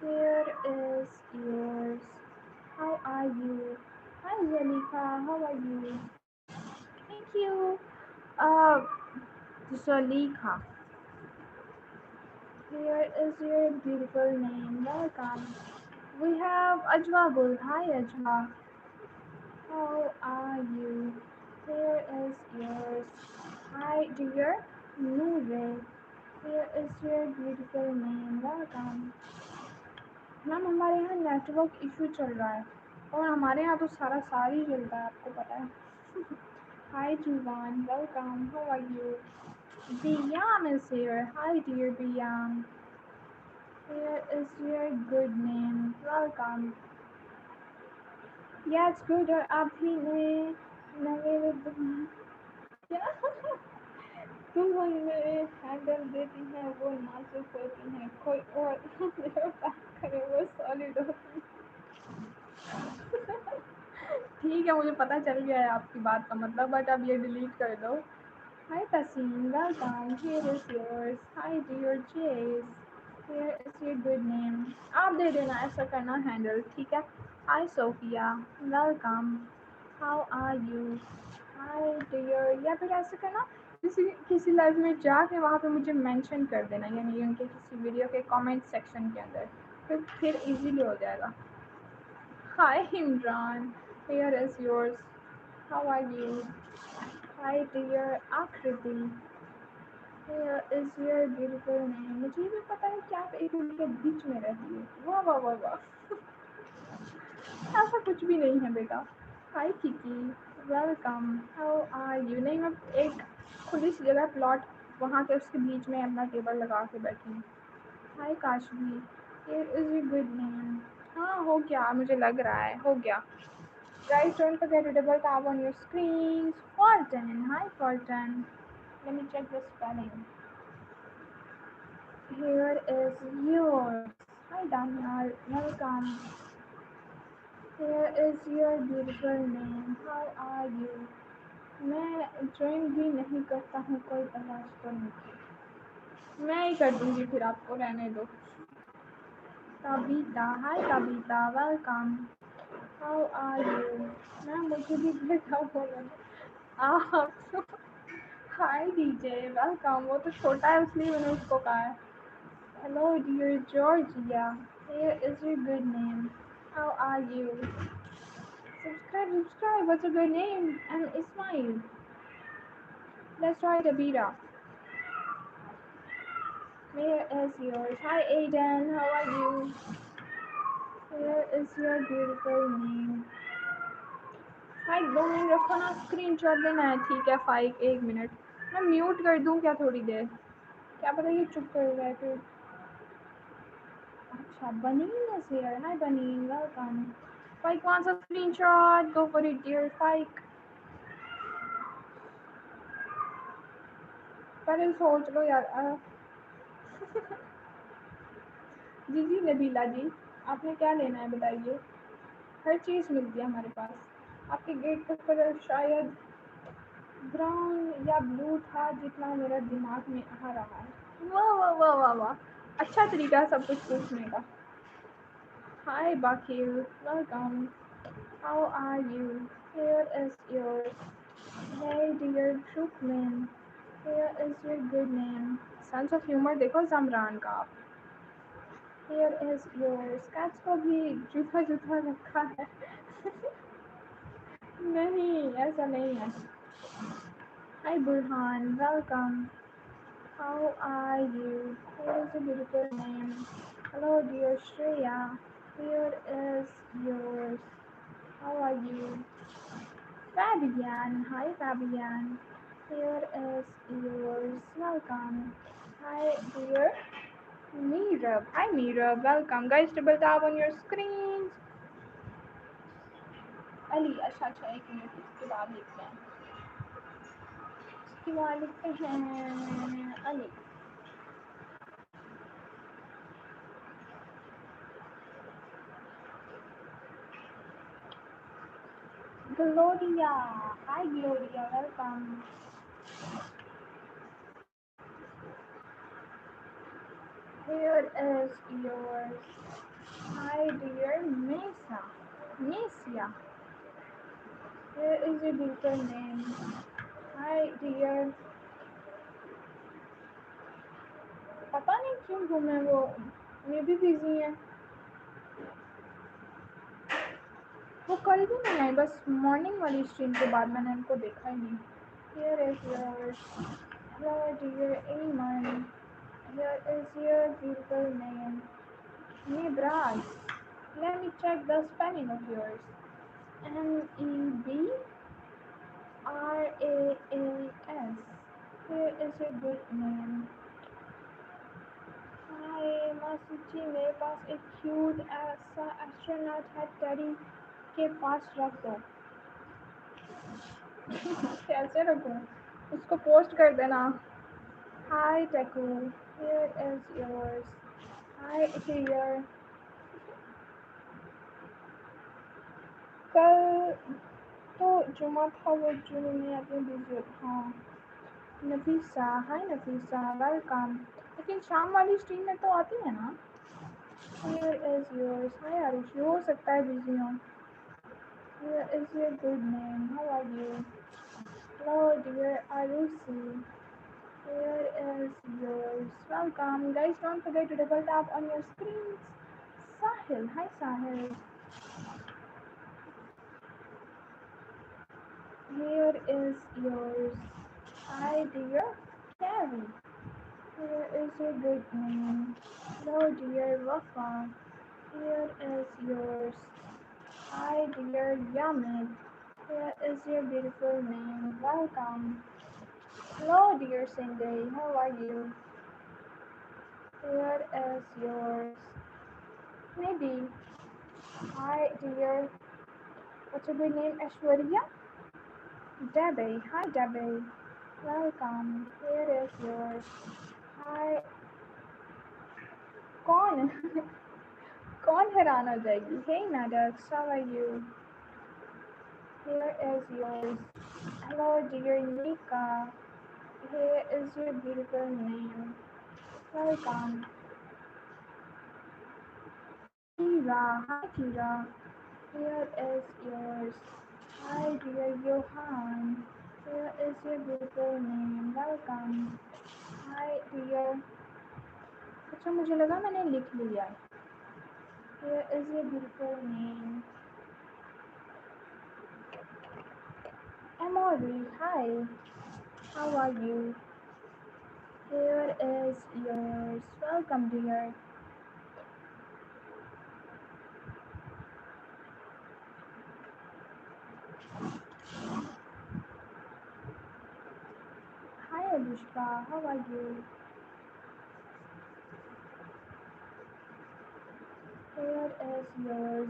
Here is yours. How are you? Hi, Zalika. How are you? Thank you. Uh, Zalika. Here is your beautiful name. Welcome. We have Ajwa Gul. Hi, Ajwa. How are you? Here is yours. Hi, dear Noore. Here is your beautiful name. Welcome. Ma'am हमारे यहाँ network issue चल रहा है और हमारे यहाँ तो सारा साल ही चलता है, आपको पता है. Hi Juvan, welcome. How are you? Biyam is here. Hi dear Biyam. Here is your good name. Welcome. Yeah, it's good. और आप भी नए नए क्या तुम हमें हैंडल देती हैं वो नाजुक होती हैं, कोई और बात करे वो सॉलिड होती है. ठीक है, मुझे पता चल गया है आपकी बात का मतलब, बट अब ये डिलीट कर दो. Hi Tasin, welcome. Here is yours. Hi dear Jace. Here is your good name. आप दे देना, ऐसा करना हैंडल, ठीक है. Hi Sophia, welcome. How are you? Hi dear. या फिर ऐसा करना, किसी किसी लाइव में जाके वहाँ पे मुझे मेंशन कर देना, यानी उनके किसी वीडियो के कमेंट सेक्शन के अंदर, फिर इजीली हो जाएगा. Hi Imran, here is yours. How are you? Hi dear Akriti. Here is your beautiful name. मुझे भी पता है कि आप एक उनके बीच में रहती हो. वाह वाह वाह वाह. ऐसा कुछ भी नहीं है बेटा. Hi Kiki. Welcome. How are you? नहीं, मैं एक खुली सी जगह प्लॉट वहाँ के उसके बीच में अपना टेबल लगा के बैठी हूँ. Hi Kashvi. Here is your good name. हाँ, हो गया, मुझे लग रहा है हो गया. Guys, don't forget to double tap on your screens. Fulton, hi Fulton. Let me check the spelling. Here is yours. Hi Daniel, welcome. Here is your beautiful name. How are you? मैं join भी नहीं करता हूँ कोई आवाज़ तो नहीं की मैं ही कर दूंगी फिर आपको रहने दो Tabitha hi Tabitha welcome how are you मैं मुझे भी बैठा बोला आप हाय डीजे वेलकम वो तो छोटा है इसलिए मैंने उसको कहा है hello dear Georgia here is your good name how are you subscribe what's a good name and Ismail let's try the beta here is yours hi Aiden how are you here is your beautiful name Faiq 2 minute रखो ना screenshot लेना है ठीक है फाइक 1 minute मैं mute कर दूं क्या थोड़ी देर क्या पता ये चुप कर जाए फिर अच्छा Baneen is here hi Baneen welcome Faiq wants a screenshot go for it dear Faiq पहले सोच लो यार जी जी नबीला जी आपने क्या लेना है बताइए हर चीज़ मिलती है हमारे पास आपके गेट का कलर शायद ब्राउन या ब्लू था जितना मेरा दिमाग में आ रहा है वाह वाह वाह वाह वाह अच्छा तरीका है सब कुछ पूछने का hi Baqir welcome how are you here is yours hey dear Brooklyn here is your good name sense of humour देखो जमरान का आप हियर इज योर्स कैट्स को भी जूठा जूठा रखा है नहीं ऐसा नहीं है hi Burhan welcome how are you? Here is a beautiful name. Hello, dear Shreya. Here is yours. How are you? Fabian. Hi, Fabian. Here is yours. Welcome. Hi, dear Meerab. Hi, Meerab. Welcome. Guys, double tap on your screens. Ali, अच्छा अच्छा 1 minute इसके बाद लिखते हैं इसके बाद लिखते हैं Ali Gloria. Hi, Gloria. Welcome. Here is yours. Hi, dear Mesa. Mesia. Here is your beautiful name. Hi, dear. पता नहीं क्यों घूमे वो मैं भी बिजी है वो कल भी नहीं आई बस मॉर्निंग वाली स्ट्रीम के बाद मैंने उनको देखा ही नहीं Here is yours. Hello, dear Ayman. Here is your beautiful name. Nebras. Let me check the spelling of yours. Nebraas. Here is your good name. हाय मासी जी मेरे पास एक क्यूट ऐसा एस्ट्रोनॉट है टेडी के पास रख दो कैसे रखूं उसको पोस्ट कर देना हाय टेकू here is yours hi here कल तो जुमा था वो जुमे में अपने बिजी हाँ नफीसा हाय नफीसा वेलकम लेकिन शाम वाली स्ट्रीम में तो आती है ना हियर इज योर्स हाय आरुषि हो सकता है बिजी हो Here is your good name. How are you? Hello, dear Arusi. Here is yours. Welcome. Guys, don't forget to double tap on your screens. Sahil. Hi, Sahil. Here is yours. Hi, dear Carrie. Here is your good name. Hello, dear Wafa. Here is yours. Hi, dear Yamid. Here is your beautiful name. Welcome. Hello, dear Cindy. How are you? Here is yours. Maybe. Hi, dear What's your good name, Ashwarya? Debbie. Hi, Debbie. Welcome. Here is yours. Hi. कौन कौन हैरान हो जाएगी? Hey, Maddox. How are you? Here is yours. Hello, dear Nika. Here is your beautiful name. Welcome. Tira. Hi, Tira. Here is yours. Hi, dear Johan. Here is your beautiful name. Welcome. Hi, dear. अच्छा मुझे लगा मैंने लिख लिया है. Here is your beautiful name. Emory. Hi. How are you? Here is yours. Welcome, dear. Hi, Anushka. How are you? Here is yours.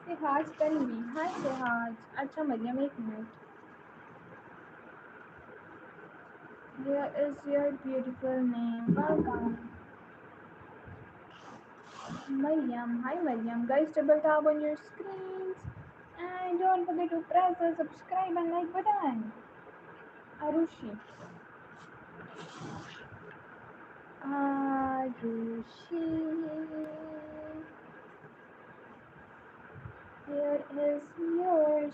Sehaj Tanvi. Hi, Sehaj. अच्छा मरियम एक minute. Here is your beautiful name. Welcome. Mariam. Hi, Mariam. Guys, double tap on your screens. And don't forget to press the subscribe and like button. Arushi. Arushi. Here is yours.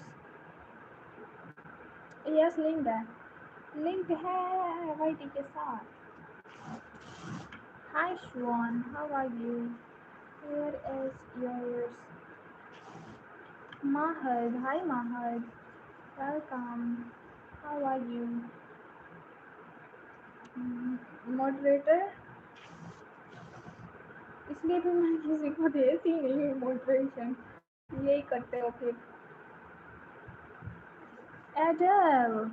Yes, link है. Link है YT के साथ. Hi, Shwan. How are you? Here is yours. Mahad. Hi, Mahad. Welcome. How are you? Moderator. इसलिए भी मैं किसी को देती नहीं हूँ moderation. यही करते हो फिर. Adele.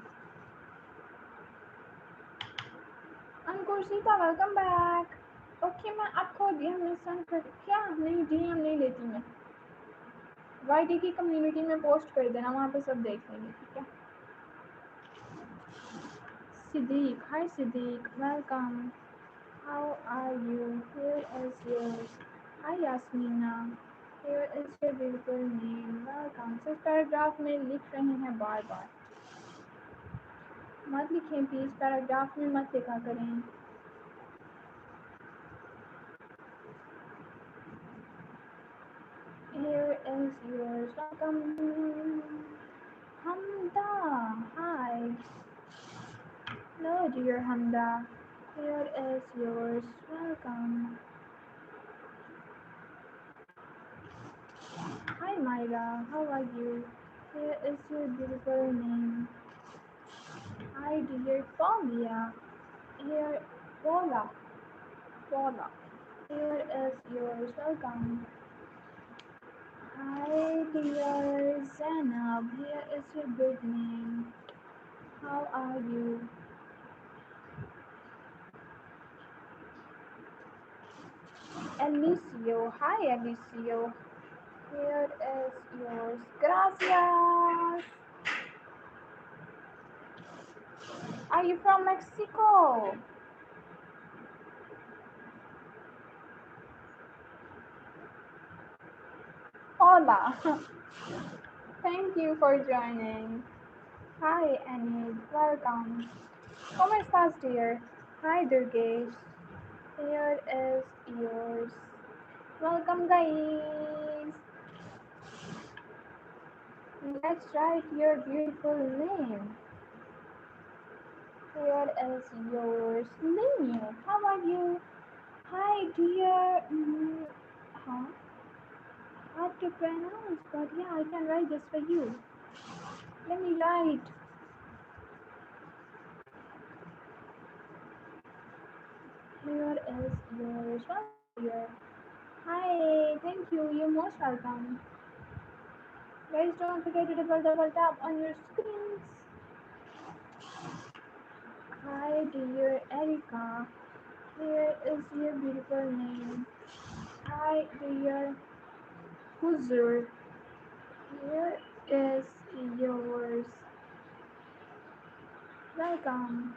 Ankushita, welcome back. Okay, मैं आपको DM में सेंड कर. क्या नहीं, DM नहीं लेती मैं. YT की कम्युनिटी में पोस्ट कर देना, वहाँ पे सब देख लेंगे. ठीक है. Siddiq. Hi, Siddiq. Welcome. How are you? Here is yours. Hi, Yasmina. Here is your beautiful name. Welcome. सिर्फ पैराग्राफ में लिख रहे हैं बार बार. मत लिखें प्लीज, पैराग्राफ में मत लिखा करें. Here is yours. Welcome. Hamda. Hi. Hello, dear Hamda. Here is yours. Welcome. Hi, Myra. How are you? Here is your beautiful name. Hi, dear Paula. Here, Paula. Paula. Here is yours. Welcome. Hi, dear Zainab. Here is your good name. How are you? Alicio. Hi, Alicio. Here is yours. Gracias. Are you from Mexico? Hola. Thank you for joining. Hi, Annie. Welcome. ¿Cómo estás, dear? Hi, Durgesh. Here is yours. Welcome, guys. Let's write your beautiful name. Here is yours. Limu, how are you? Hi, dear. Huh? Hard to pronounce, but yeah, I can write this for you. Let me write. Here is yours. Welcome, dear. Hi, thank you. You're most welcome. Guys, don't forget to double tap on your screens. Hi, dear Erica. Here is your beautiful name. Hi, dear. Huzur, here is yours. Welcome.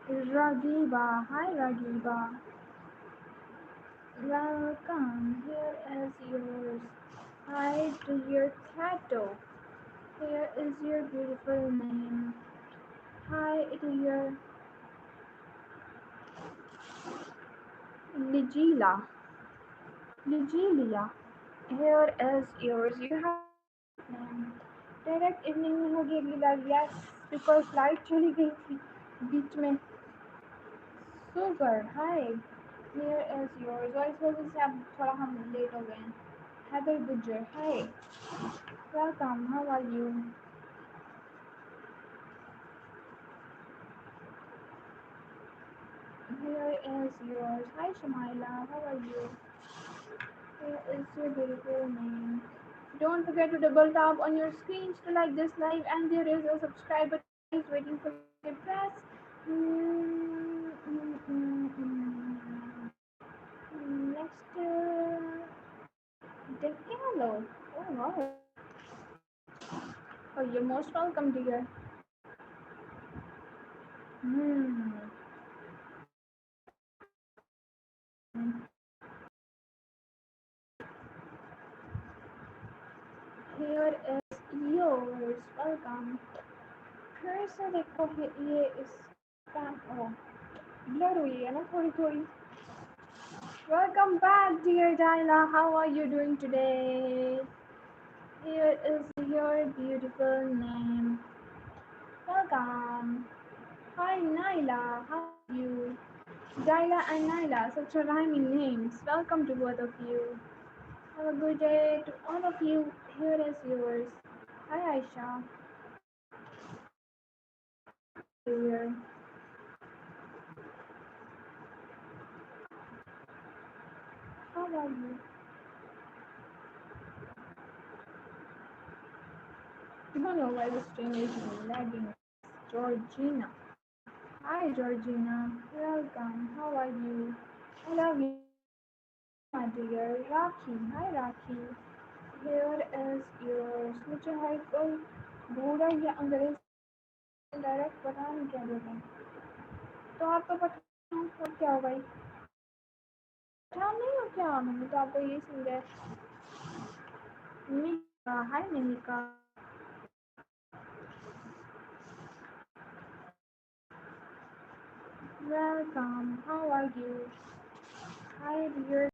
Ragiba, hi Ragiba. Welcome, here is yours. Hi dear Kato, here is your beautiful name. Hi dear Ligila, Ligilia, here is yours. You have a great name. Direct evening में होगी अगली बार yes because light चली गई थी बीच में super hi here is yours और इस वजह से अब थोड़ा हम लेट हो गए हैं Haider Gujjar hi welcome how are you here is yours hi Shamaila how are you here is your beautiful name don't forget to double tap on your screens to like this live and there is a subscribe button guys waiting for you to press next Decalo. Oh wow. Oh, you're most welcome, dear. Hmm. Here is yours. Welcome. फिर से देखो ये इसका oh blur हुई है ना थोड़ी थोड़ी. Welcome back, dear Diana. How are you doing today? Here is your beautiful name. Welcome. Hi, Naila. How are you? Daila and Naila, such a rhyming names. Welcome to both of you. Have a good day to all of you. Here is yours. Hi Aisha. Hi dear. How are you? I don't know why the stream is lagging. Georgina. Hi Georgina. Welcome. How are you? I love you, my dear. Raki. Hi Raki. Here is yours. मुझे हर कोई बूढ़ा या अंग्रेजी direct पता नहीं क्या बोलते हैं तो आपको पता और क्या हो भाई पठान नहीं हो क्या मैंने तो आपको ये समझा मिहिका हाय Mihika welcome how are you hi dear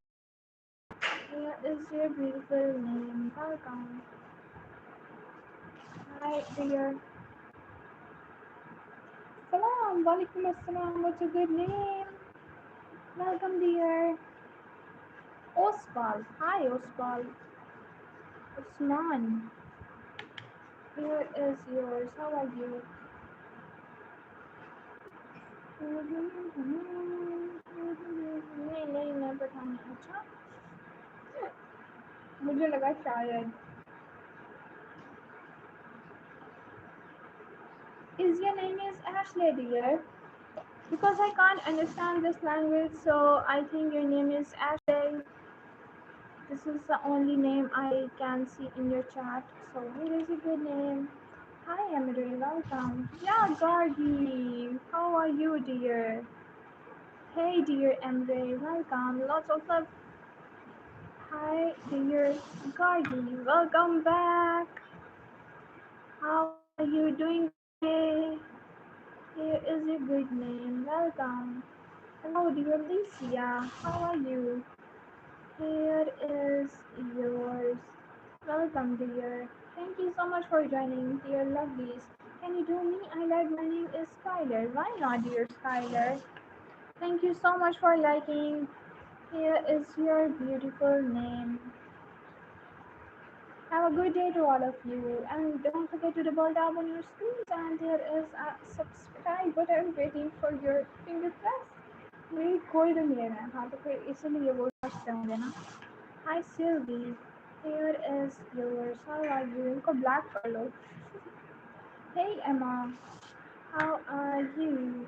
here is your beautiful name welcome hi dear salam walaikum assalam what's a good name welcome dear Oswald hi Oswald Usman here is yours how are you नहीं नहीं मैं पठान अच्छा मुझे लगा शायद is your name is Ashley dear because I can't understand this language so I think your name is Ashley this is the only name I can see in your chat so it is a good name hi Emily welcome yeah Gargi how are you dear hey dear Emily welcome lots of love hi dear Gargi welcome back how are you doing today here is your good name welcome hello dear Alicia how are you here is yours welcome dear thank you so much for joining dear lovelies can you do me I like my name is Skylar why not dear Skylar thank you so much for liking here is your beautiful name have a good day to all of you and don't forget to double tap on your screens and there is a subscribe button waiting for your finger press मेरी cold नहीं है हाँ तो फिर इसीलिए वो सकते होंगे ना Hi Sylvie here is yours how are you इनको black कर लो Hey Emma how are you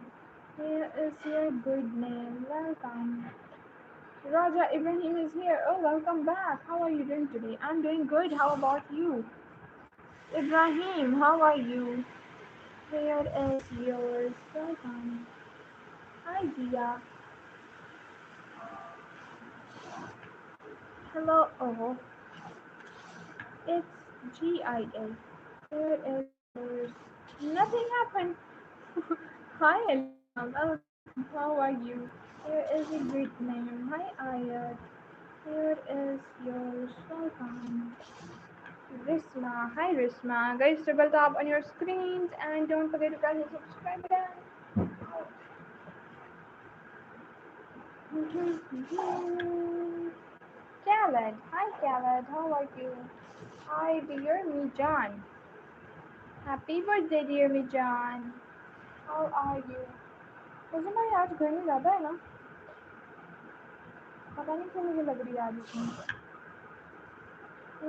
here is your good name welcome Raja Ibrahim is here. Oh, welcome back. How are you doing today? I'm doing good. How about you? Ibrahim, how are you? Here is yours. Welcome. Hi, Dia. Hello. Oh, it's GIA. Here is yours. Nothing happened. Hi, Elena. Welcome. How are you? Here is a great name. Hi, Ayat. Here is yours. Welcome. Risma. Hi, Risma. Guys, double tap on your screens and don't forget to press the subscribe button. Khaled. Hi, Khaled. How are you? Hi, dear Mijan. Happy birthday, dear Mijan. How are you? वैसे भाई आज गर्मी ज़्यादा है ना पता नहीं क्यों मुझे लग रही है आज इतनी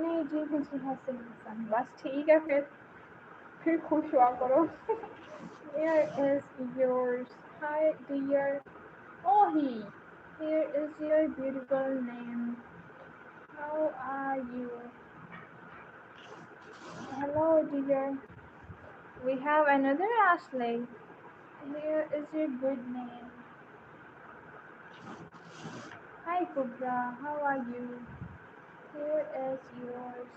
नहीं जी मुझे है सिंपल बस ठीक है फिर खुश हुआ करो Here is yours. Hi, dear. Ohi. Here is your beautiful name. How are you? Hello, dear. We have another Ashley. Here is your good name. Hi, Kubra. How are you? Here is yours.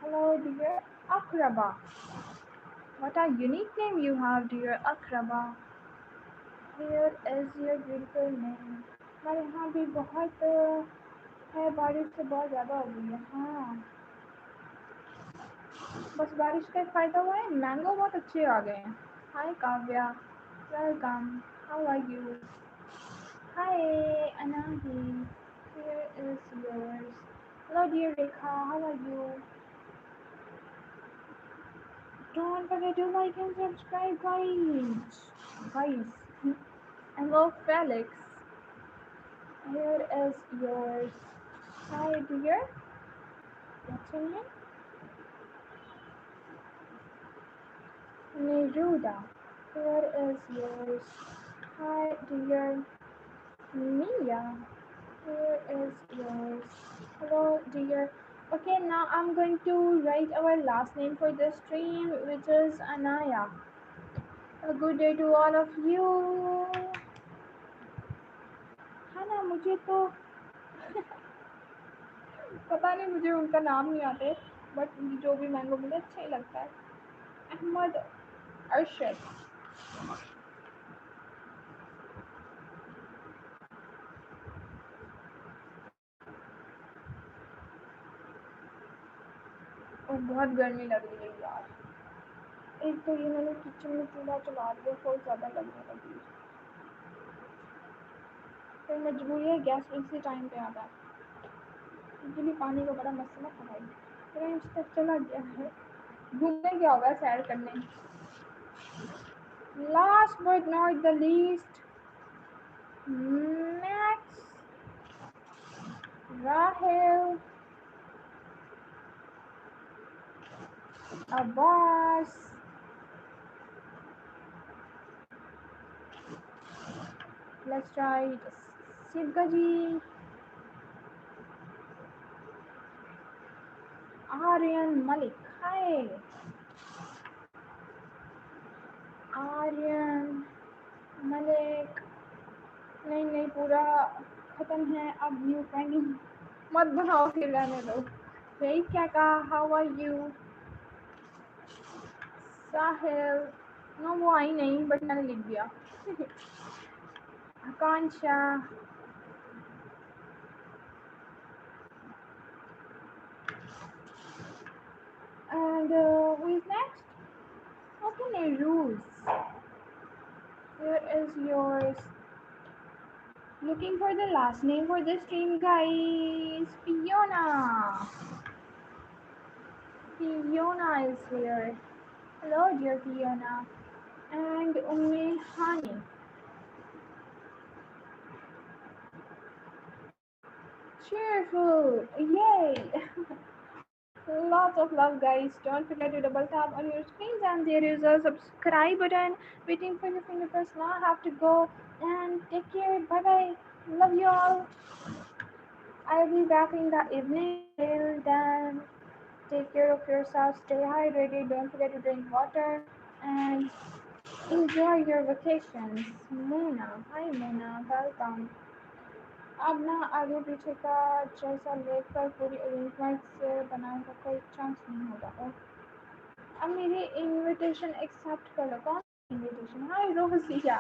Hello, dear. Akraba. What a unique name you have, dear Akraba. Here is your beautiful name. हमारे यहाँ भी बहुत है बारिश तो बहुत ज़्यादा हो गई है हाँ बस बारिश का एक फ़ायदा हुआ है मैंगो बहुत अच्छे आ गए हैं hi Kavya welcome how are you hi Anahi here is yours hello dear Rekha how are you don't forget to like and subscribe guys hello Felix here is yours hi dear what's your name Neruda here is yours hi dear Mia here is yours. Hello, dear. Okay, now I'm going to write our last name for this stream, which is Anaya. A good day to all of you. है ना मुझे तो पता नहीं मुझे उनका नाम नहीं आते बट जो भी मैंगो मुझे अच्छा ही लगता है अहमद अरशद और बहुत गर्मी लग रही है यार एक तो ये मैंने किचन में चूल्हा चला दिया बहुत ज़्यादा लगने लगी फिर मजबूरी है गैस इसी टाइम पे आता है बिजली पानी का बड़ा मसला था भाई फ्रेंड्स तक चला गया है घूमने क्या होगा सैर करने last but not the least max राहेल अब्बास लेट्स ट्राई शिवका जी आर्यन मलिक हाय आर्यन मलिक नहीं नहीं पूरा खत्म है अब न्यू पेंडिंग मत बनाओ फिर रहने दो भाई क्या कहा how are you Sahil no वो आई नहीं बट मैंने लिख दिया आकांक्षा and who is next okay Neruz here is yours looking for the last name for this stream guys Fiona Fiona is here hello dear Fiona and Ummi Hani cheerful yay lots of love guys don't forget to double tap on your screens and there is a subscribe button waiting for your fingerprints now I have to go and take care bye bye Love you all. I'll be back in the evening. Till then, take care of yourself. Stay hydrated. Don't forget to drink water. And enjoy your vacations. Mona. Hi Mona. Welcome. अब ना आगे पीछे का जैसा lake पर पूरी arrangement से बनाने का कोई चांस नहीं होगा और अब मेरी इनविटेशन एक्सेप्ट कर लो कौन invitation hi Rozia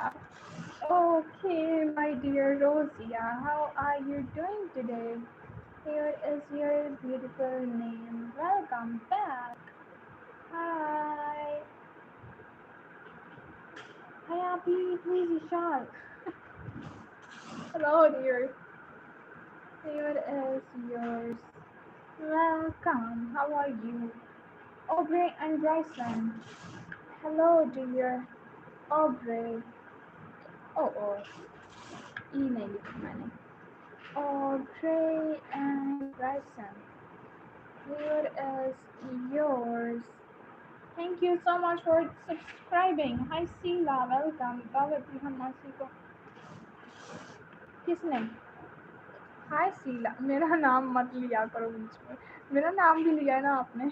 okay my dear Rozia how are you doing today here is your beautiful name welcome back hi hi Abby please Ishal hello dear here is yours welcome how are you Aubrey and Bryson hello dear Aubrey oh E नहीं लिखा मैंने Aubrey and Bryson here is yours thank you so much for subscribing hi Sheila welcome दावत दी हम मासी को किसने हाय शीला मेरा नाम मत लिया करो बीच में मेरा नाम भी लिया ना आपने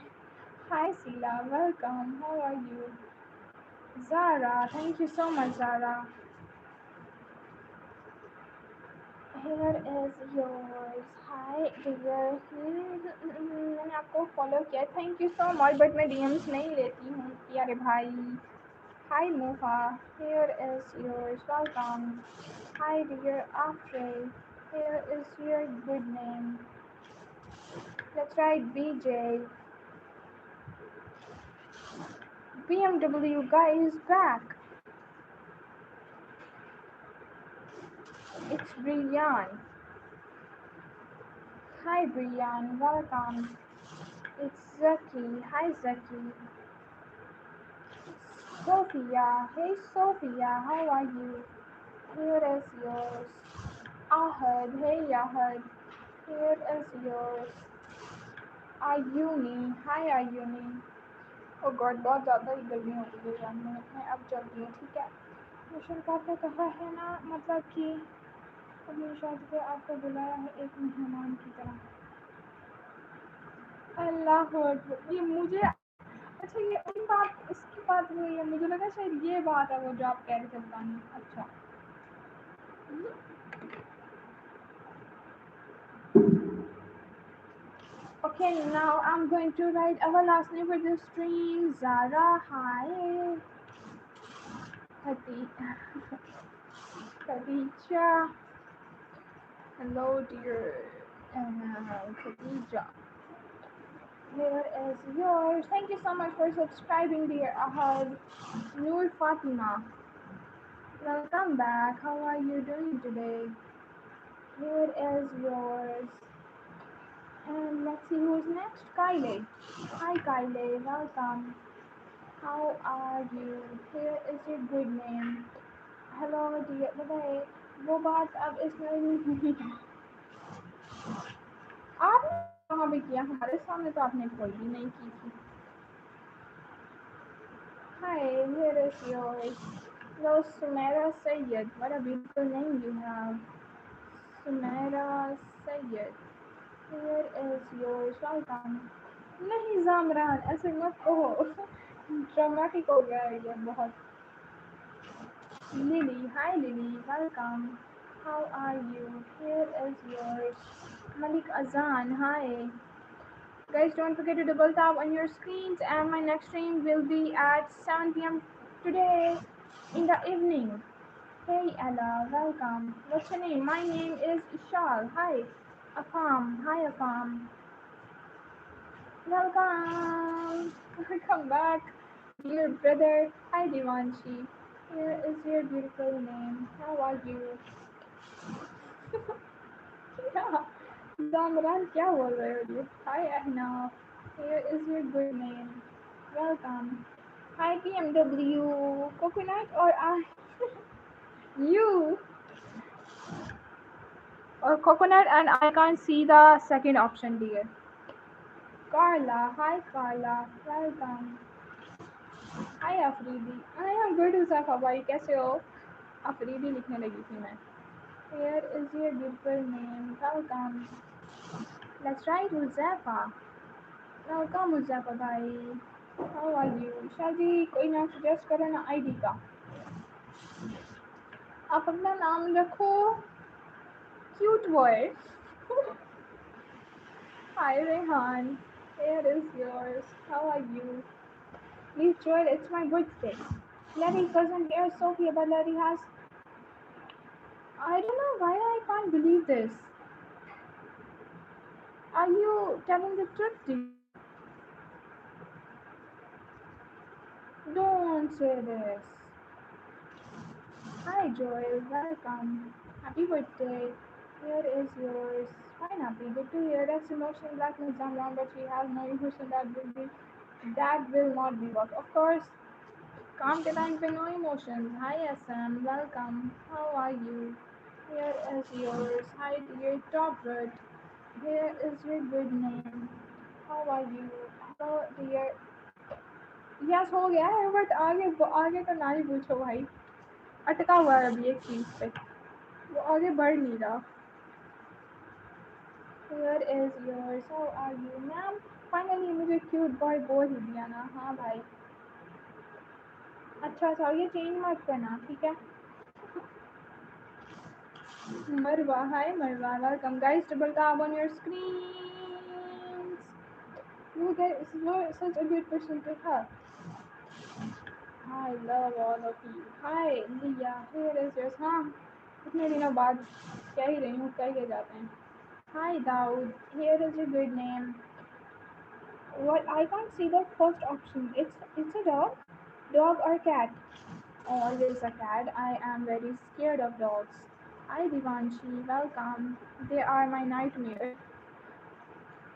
hi Sheela welcome how are you Zara thank you so much Zara here is yours hi dear मैंने आपको फॉलो किया thank you so much but मैं डीएम्स नहीं लेती हूँ प्यारे भाई हाय मोहा here is yours welcome hi dear Afre here is your good name let's write BJ BMW guy is back it's Brian hi Brian welcome it's Zaki hi Zaki Sophia hey Sophia how are you here is yours Ahad hey Ahad here is yours Ayuni hi Ayuni oh god बहुत ज़्यादा ही गर्मी हो गई है जानने में मैं अब चलती हूँ ठीक है मिशन का आपने कहा है ना मतलब कि अपनी शादी पे आपको बुलाया है एक मेहमान की तरह अल्लाह अकबर ये मुझे अच्छा ये उन बात इसकी बात हुई है मुझे लगा शायद ये बात है वो जो आप कह रहे थे बतानी अच्छा okay now I'm going to write our last name for the stream Zara hi Khadi Khadija hello dear Khadija here is yours thank you so much for subscribing dear Ahad Noor Fatima welcome back how are you doing today here is yours and let's see who's next Kylie hi Kylie welcome how are you here is your good name hello dear बताइए वो बात अब इसमें नहीं है आपने कहाँ भी किया हमारे सामने तो आपने कोई भी नहीं की थी hi here is yours hello Sumaira Sayyed what a beautiful name you have Sumaira Sayyed here is yours welcome नहीं जामरान ऐसे मत कहो ड्रामेटिक हो गया है ये बहुत Lily hi Lily welcome how are you here is yours Malik Azan hi guys don't forget to double tap on your screens and my next stream will be at 7 p.m. today in the evening hey Ella welcome what's your name my name is Ishal hi Afam hi Afam welcome welcome back dear brother hi Divanshi here is your beautiful name how are you yeah Zamran क्या बोल रहे हो ये hi Ahnaf here is your good name welcome hi BMW coconut or I you or coconut and I can't see the second option dear Carla hi Carla welcome hi Afridi I am good Usafa भाई कैसे हो अफरीदी लिखने लगी थी मैं Here is your beautiful name. Welcome. Let's try Huzafa. Welcome Huzafa bhai. How are you? शादी कोई नाम suggest करो ना आईडी का. आप अपना नाम रखो cute boy. Hi Rehan. Here is yours. How are you? Please join. It's my birthday. Larry doesn't wear Sophia, but Larry has. I don't know why I can't believe this. Are you telling the truth, dear? Don't say this. Hi, Joel. Welcome. Happy birthday. Here is yours. Fine, happy. Good to hear. That's emotion that means I'm wrong, but she has no emotion that will not be work. Of course, calm the line with no emotions. Hi, SM. Welcome. How are you? Here is yours. Hi, dear Topwood. Here is your good name. How are you? Hello, dear. Yes हो गया है but आगे आगे का ना ही पूछो भाई अटका हुआ है अभी एक चीज पे वो आगे बढ़ नहीं रहा Here is yours. How are you, ma'am finally मुझे क्यूट बॉय बोल ही दिया ना हाँ भाई अच्छा सा ये चेंज मत करना ठीक है मरवा हाय मरवा welcome guys double tap on your screen you guys were such a good person to have I love all of you hi Leah here is yours हाँ इतने दिनों बाद कह ही रही हूँ कह के जाते हैं Hi Daud, here is a good name. What I can't see the first option. It's a dog, dog or cat. Always a cat. I am very scared of dogs. Hi Divanshi, welcome. They are my nightmare.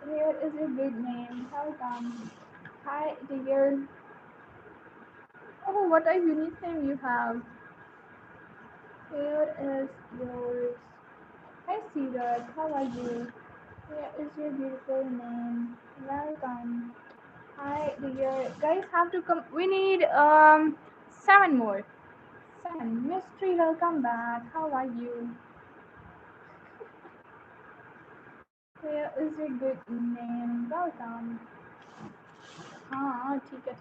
Here is a good name. Welcome. Hi dear. Oh, what a unique name you have. Here is yours. Hi Sirat, how are you? Here is your beautiful name. Welcome. Hi, dear. Guys, have to come. We need seven more. Seven. Mystery, welcome back. How are you? Here is your good name. Welcome. हाँ ठीक है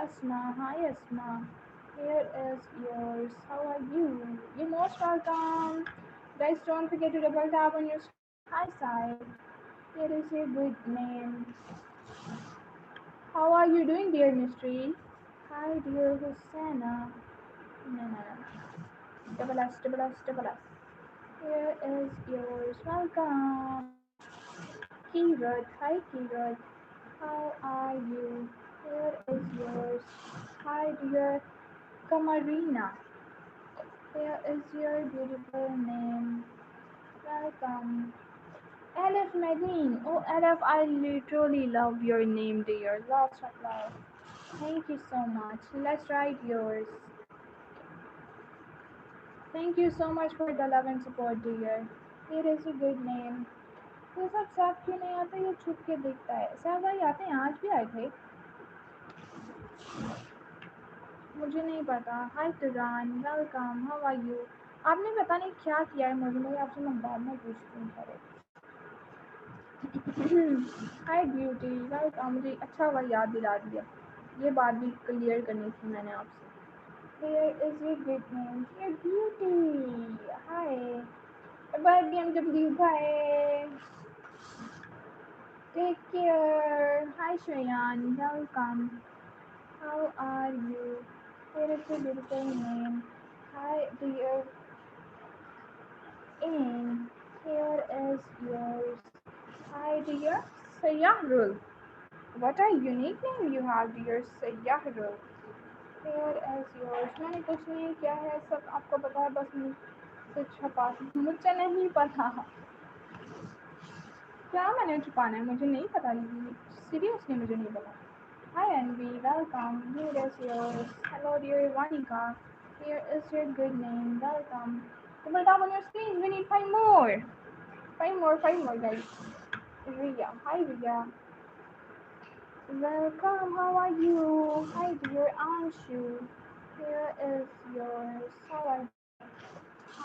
Asma. Hi Asma. Here is yours. How are you? You're most welcome. Guys, don't forget to double tap on your screen. Hi Sai. Here is your good name. How are you doing, dear Mystery? Hi, dear Hosanna. No, no, no, no. Double S, double S, double S. Here is yours. Welcome. Keyword. Hi, keyword. How are you? Here is yours. Hi, dear Kamarina. Here is your beautiful name. Welcome. Elif Medine. Oh, Elif, I literally love your name, dear. Lots of love. Thank you so much. Let's write yours. Thank you so much for the love and support, dear. It is a good name. ये सब साहब क्यों नहीं आता ये छुप के देखता है साहब भाई आते हैं आज भी आए थे मुझे नहीं पता hi Turan welcome how are you आपने पता नहीं क्या किया है मुझे आपसे मैं बाद में पूछती हूँ हाय ब्यूटी वेलकम मुझे अच्छा हुआ याद दिला दिया ये बात भी क्लियर करनी थी मैंने आपसे Here is your good name. Dear Beauty. Hi. Bye BMW. Bye. Take care. Hi Shayan. Welcome. How are you? Here is your beautiful name. Hi dear Ain. Here is yours. Hi dear Sayahrul. What a unique name you have, dear Sayahrul. Here is yours. मैंने कुछ नहीं किया है सब आपको पता है बस मुझसे छुपा मुझे नहीं पता क्या मैंने छुपाना है मुझे नहीं पता सीरियसली मुझे नहीं पता Hi Envy, welcome. Here is yours. Hello dear Vanika. Here is your good name. Welcome. Double tap on your screen. We need five more. Five more guys. Ria. Hi Ria. Welcome. How are you? Hi dear Anshu. Here is yours. How are you?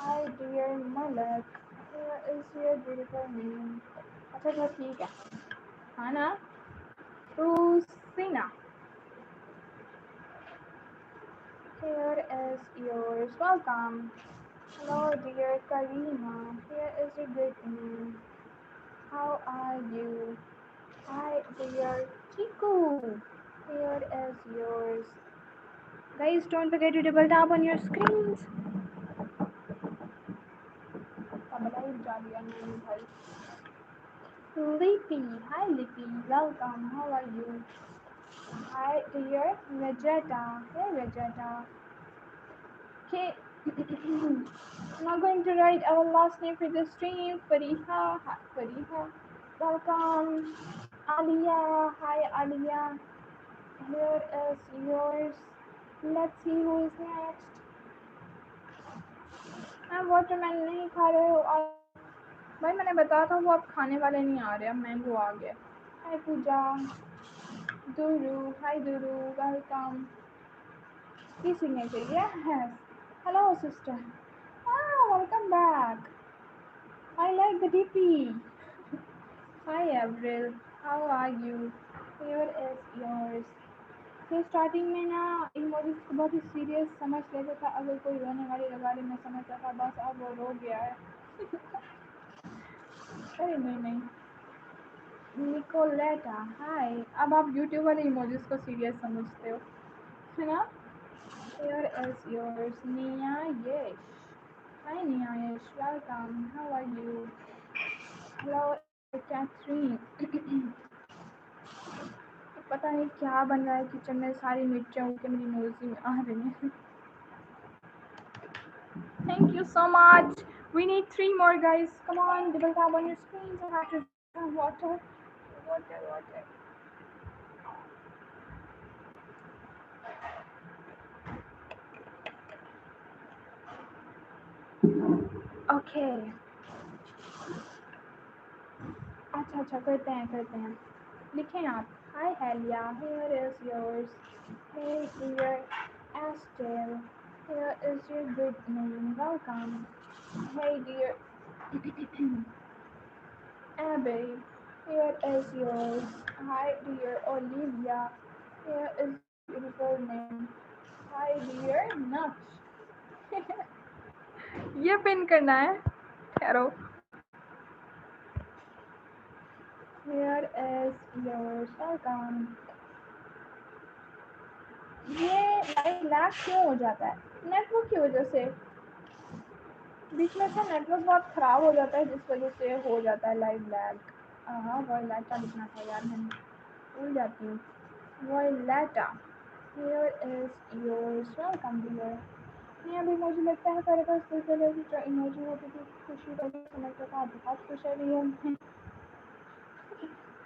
Hi dear Malak. Here is your beautiful name. अच्छा अच्छा ठीक है हाँ ना Rusina. Here is yours. Welcome. Hello dear Karima. Here is your good name. How are you? Hi dear Chiku. Here is yours. Guys, don't forget to double tap on your screens. Lippy. Hi Lippy. Welcome. How are you? Hi dear Rajata. Hey Rajata. Okay. I'm not going to write our last name for the stream. Fariha. Hi Fariha. Welcome. Alia. Hi Alia. Here is yours. Let's see who is next. आप watermelon नहीं खा रहे हो आज भाई मैंने बताया था वो आप खाने वाले नहीं आ रहे अब मैंगो आ गया हाय पूजा Duru hi Duru welcome की signature yes hello sister welcome back I like the DP hi Avril how are you here is yours फिर स्टार्टिंग में ना इमोजीज को बहुत ही सीरियस समझ लेता था अगर कोई रोने वाली लगा रही मैं समझता था बस अब वो रो गया है अरे नहीं नहीं निकोलेटा हाय अब आप यूट्यूब वाले इमोजीज को सीरियस समझते हो है ना here is yours Nia Yesh hi Nia Yesh welcome how are you hello dear Catherine पता नहीं क्या बन रहा है किचन में सारी मिर्चियाँ उठ के मेरी नोज़ी में आ रही हैं thank you so much we need 3 more guys come on double tap on your screens I have to drink water okay अच्छा अच्छा करते हैं लिखें आप hi Helia here is yours hey dear Estelle here is your good name welcome hey dear Abby here is yours hi dear Olivia here is your beautiful name hi dear Nuts ये pin करना है ठहरो here is yours welcome ये live lag क्यों हो जाता है network की वजह से बीच में से नेटवर्क बहुत ख़राब हो जाता है जिस वजह से हो जाता है लाइव लैग हाँ वॉयलेटा लिखना था यार मैं भूल जाती हूँ वॉयलेटा here is yours welcome dear नहीं अभी मुझे लगता है मेरे पास कोई कलर की जो इमोजी होती थी खुशी वाली समझता था बहुत खुश है रही है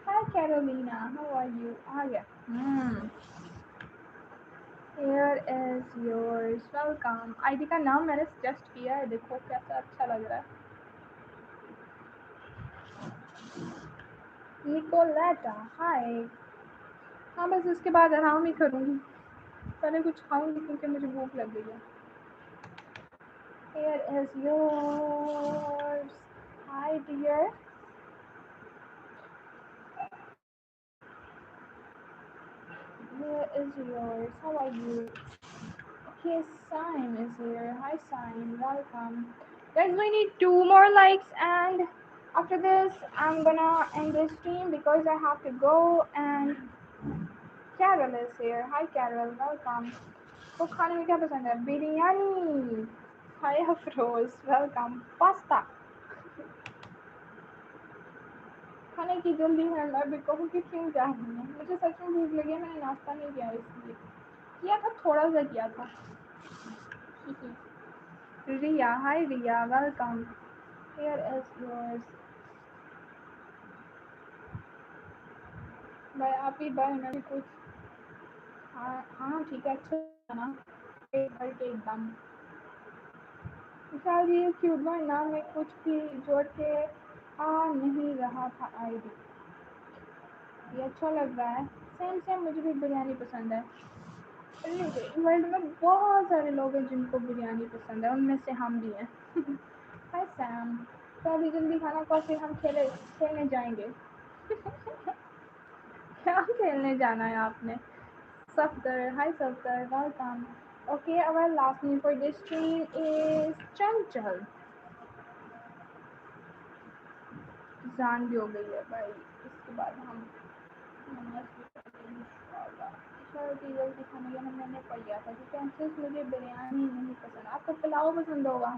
Hi Carolina how are you आ गया here is yours welcome ID का नाम मैंने सजेस्ट किया है देखो कैसा अच्छा लग रहा है निकोलेटा हाय हाँ बस इसके बाद आराम ही करूँगी पहले कुछ खाऊंगी क्योंकि मुझे भूख लग गई है here is yours hi dear here is yours how are you okay Sime is here hi Sime welcome guys we need 2 more likes and after this I'm gonna end the stream because I have to go and Carol is here hi Carol welcome को खाने में क्या पसंद है बिरयानी हाय Afroz welcome pasta खाने की जल्दी है मैं भी कहूँ कि क्यों जा रही है मुझे सच में भूख लगी है मैंने नाश्ता नहीं किया इसलिए किया था थोड़ा सा किया था Riya hi Riya welcome here is yours bye आप ही बाय मैं भी कुछ हाँ हाँ ठीक है अच्छा ना भर के एकदम विशाल जी क्यूट बॉय नाम में कुछ भी जोड़ के आ नहीं रहा था आईडी ये अच्छा लग रहा है सेम सेम मुझे भी बिरयानी पसंद है वर्ल्ड में बहुत सारे लोग हैं जिनको बिरयानी पसंद है, उनमें से हम भी हैं। हाय सैम, तो अभी जल्दी खाना खाओ फिर हम खेलने जाएंगे। क्या खेलने जाना है आपने? Safdar, hi Safdar, welcome. Okay, our last name for this stream is Chanchal. जान भी हो गई है भाई, इसके बाद हम नमाज भी पढ़ेंगे इंशाल्लाह। ईशा की जल्दी खाने का मैंने पढ़ लिया था क्योंकि सिर्फ मुझे बिरयानी नहीं पसंद, आपको पुलाव पसंद होगा।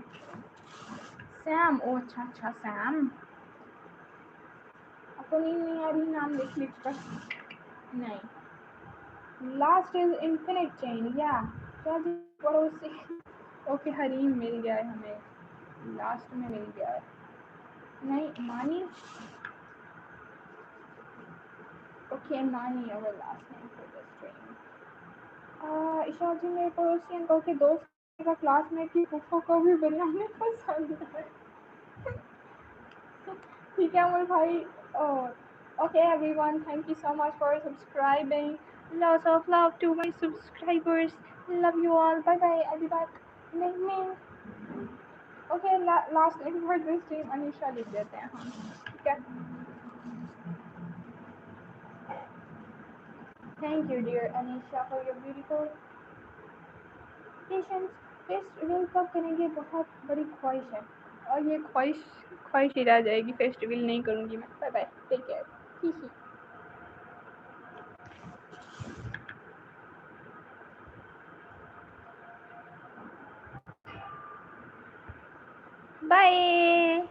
सैम, ओ अच्छा अच्छा सैम, आपको नींद नहीं आ रही, नाम लिख लिख कर। नहीं, लास्ट इज इन्फिनिट चेन, या क्या जी पड़ोसी। ओके हरीम मिल गया है हमें, लास्ट में मिल गया है। नहीं मानी, okay Mani our last name for the stream. Isha ji मेरे पड़ोसी अंकल के दोस्त का क्लासमेट की फूफो को भी बिरयानी पसंद है। ठीक है अमर भाई। Okay everyone, thank you so much for subscribing, lots of love to my subscribers, love you all, bye bye, I'll be back. नहीं, okay last name for this stream Anisha लिख देते हैं हम, ठीक है। Thank you dear Anisha for your beautiful patience. Festival कब करेंगे, बहुत बड़ी ख्वाहिश है, और ये ख्वाहिश ही रह जाएगी, फेस्टिवल नहीं करूँगी मैं। Bye bye, take care. Bye.